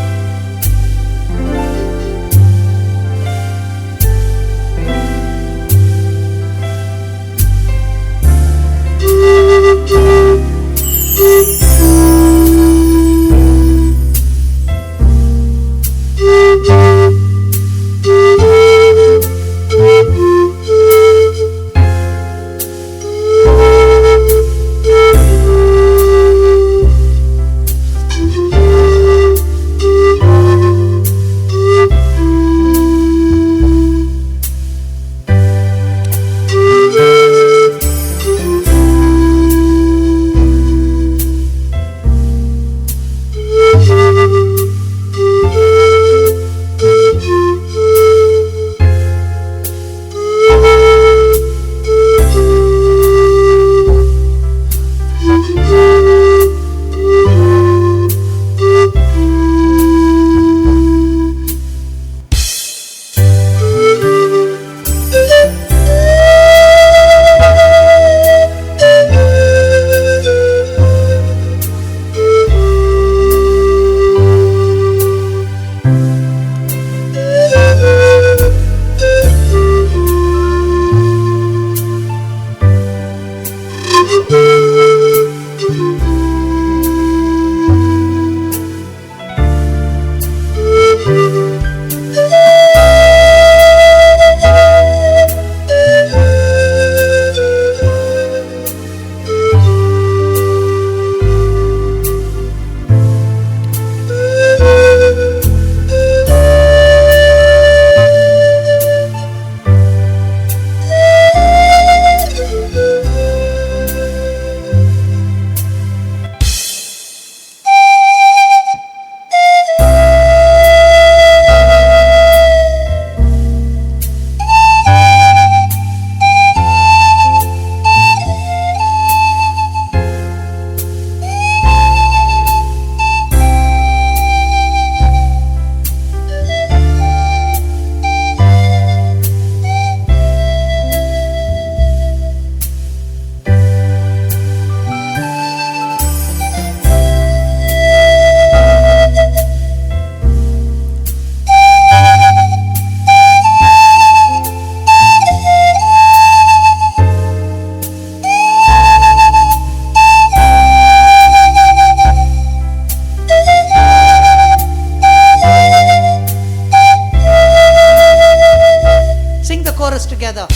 together.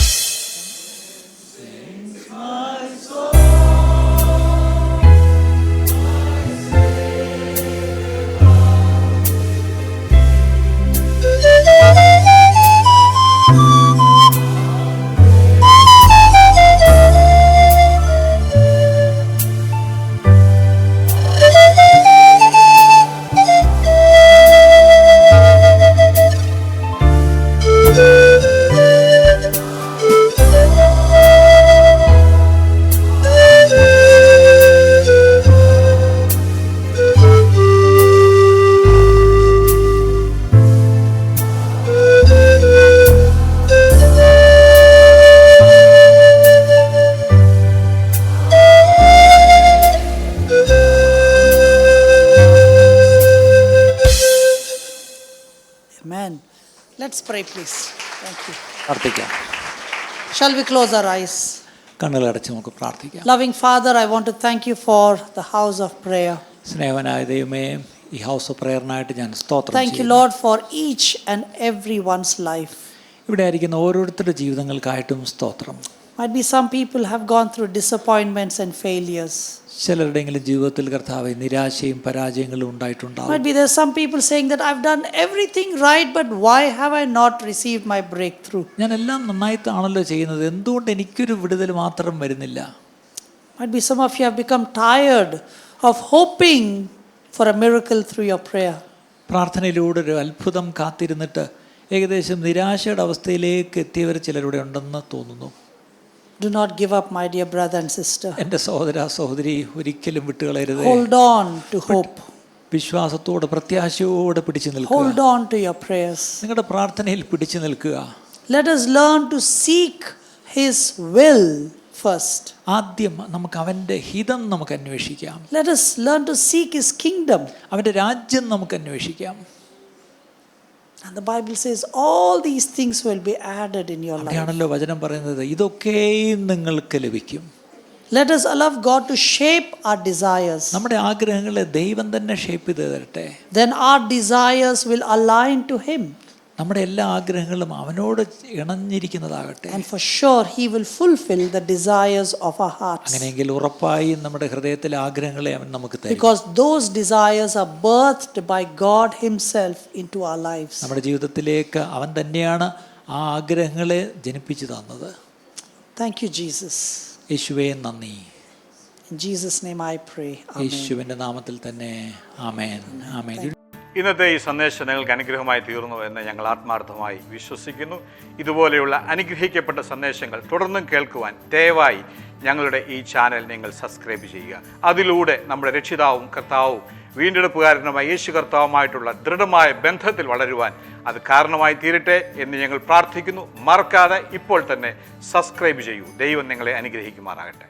Amen. Let's pray, please. Thank you. പ്രാർത്ഥിക്കാം. Shall we close our eyes? കണ്ണുകളടച്ച് നമുക്ക് പ്രാർത്ഥിക്കാം. Loving Father, I want to thank you for the house of prayer. സ്നേഹവനായ ദൈവമേ, ഈ house of പ്രയറിനായിട്ട് ഞാൻ സ്തോത്രം Thank you, ചെയ്യുന്നു. Lord, for each and everyone's life. ഇവിടെ ആയിരിക്കുന്ന ഓരോരുത്തരുടെ ജീവിതങ്ങൾക്കായിട്ടും സ്തോത്രം. Might be some people have gone through disappointments and failures. ചിലരുടെയെങ്കിലും ജീവിതത്തിൽ കർത്താവേ നിരാശയും പരാജയങ്ങളും ഉണ്ടായിട്ടുണ്ടാവും. Might be there's some people saying that I've done everything right, but why have I not received my breakthrough? ഞാൻ എല്ലാം നന്നായിട്ടാണല്ലോ ചെയ്യുന്നത്, എന്തുകൊണ്ട് എനിക്കൊരു വിടുതൽ മാത്രം വരുന്നില്ല? Might be some of you have become tired of hoping for a miracle through your prayer. പ്രാർത്ഥനയിലൂടെ ഒരു അത്ഭുതം കാത്തിരുന്നിട്ട് ഏകദേശം നിരാശയുടെ അവസ്ഥയിലേക്ക് എത്തിയവർ ചിലരുടെ ഉണ്ടെന്ന് തോന്നുന്നു. Do not give up, my dear brother and sister. എൻ്റെ സഹോദര സഹോദരി, ഒരിക്കലും വിട്ടുകളയരുത്. Hold on to hope. വിശ്വാസത്തോടെ പ്രത്യാശയോടെ പിടിച്ചു നിൽക്കുക. Hold on to your prayers. നിങ്ങളുടെ പ്രാർത്ഥനയിൽ പിടിച്ചു നിൽക്കുക. Let us learn to seek His will first. ആദ്യം നമുക്ക് അവൻ്റെ ഹിതം നമുക്ക് അന്വേഷിക്കാം. Let us learn to seek His kingdom. അവൻ്റെ രാജ്യം നമുക്ക് അന്വേഷിക്കാം. And the Bible says all these things will be added in your life. അവിടെയാണല്ലോ വചനം പറയുന്നത്, ഇതൊക്കെയും നിങ്ങൾക്ക് ലഭിക്കും. Let us allow God to shape our desires. നമ്മുടെ ആഗ്രഹങ്ങളെ ദൈവം തന്നെ ഷേപ്പ് ചെയ്ത് തരട്ടെ. Then our desires will align to Him. നമ്മുടെ എല്ലാ ആഗ്രഹങ്ങളും അവനോട് ഇണഞ്ഞിരിക്കുന്നതാകട്ടെ. And for sure He will fulfill the desires of our hearts. അങ്ങനെയെങ്കിൽ ഉറപ്പായും നമ്മുടെ ഹൃദയത്തിലെ ആഗ്രഹങ്ങളെ അവൻ നമുക്ക് തരും. Because those desires are birthed by God Himself into our lives. നമ്മുടെ ജീവിതത്തിലേക്ക് അവൻ തന്നെയാണ് ആ ആഗ്രഹങ്ങളെ ജനിപ്പിച്ചു തന്നത്. Thank you, Jesus. യേശുവേ നന്ദി. In Jesus' name I pray. Amen. യേശുവിൻ്റെ നാമത്തിൽ തന്നെ ആമേൻ. ആമേൻ. ഇന്നത്തെ ഈ സന്ദേശം നിങ്ങൾക്ക് അനുഗ്രഹമായി തീർന്നു എന്ന് ഞങ്ങൾ ആത്മാർത്ഥമായി വിശ്വസിക്കുന്നു. ഇതുപോലെയുള്ള അനുഗ്രഹിക്കപ്പെട്ട സന്ദേശങ്ങൾ തുടർന്നും കേൾക്കുവാൻ ദയവായി ഞങ്ങളുടെ ഈ ചാനൽ നിങ്ങൾ സബ്സ്ക്രൈബ് ചെയ്യുക. അതിലൂടെ നമ്മുടെ രക്ഷിതാവും കർത്താവും വീണ്ടെടുപ്പുകാരനുമായ യേശു കർത്താവുമായിട്ടുള്ള ദൃഢമായ ബന്ധത്തിൽ വളരുവാൻ അത് കാരണമായി തീരട്ടെ എന്ന് ഞങ്ങൾ പ്രാർത്ഥിക്കുന്നു. മറക്കാതെ ഇപ്പോൾ തന്നെ സബ്സ്ക്രൈബ് ചെയ്യൂ. ദൈവം നിങ്ങളെ അനുഗ്രഹിക്കുമാറാകട്ടെ.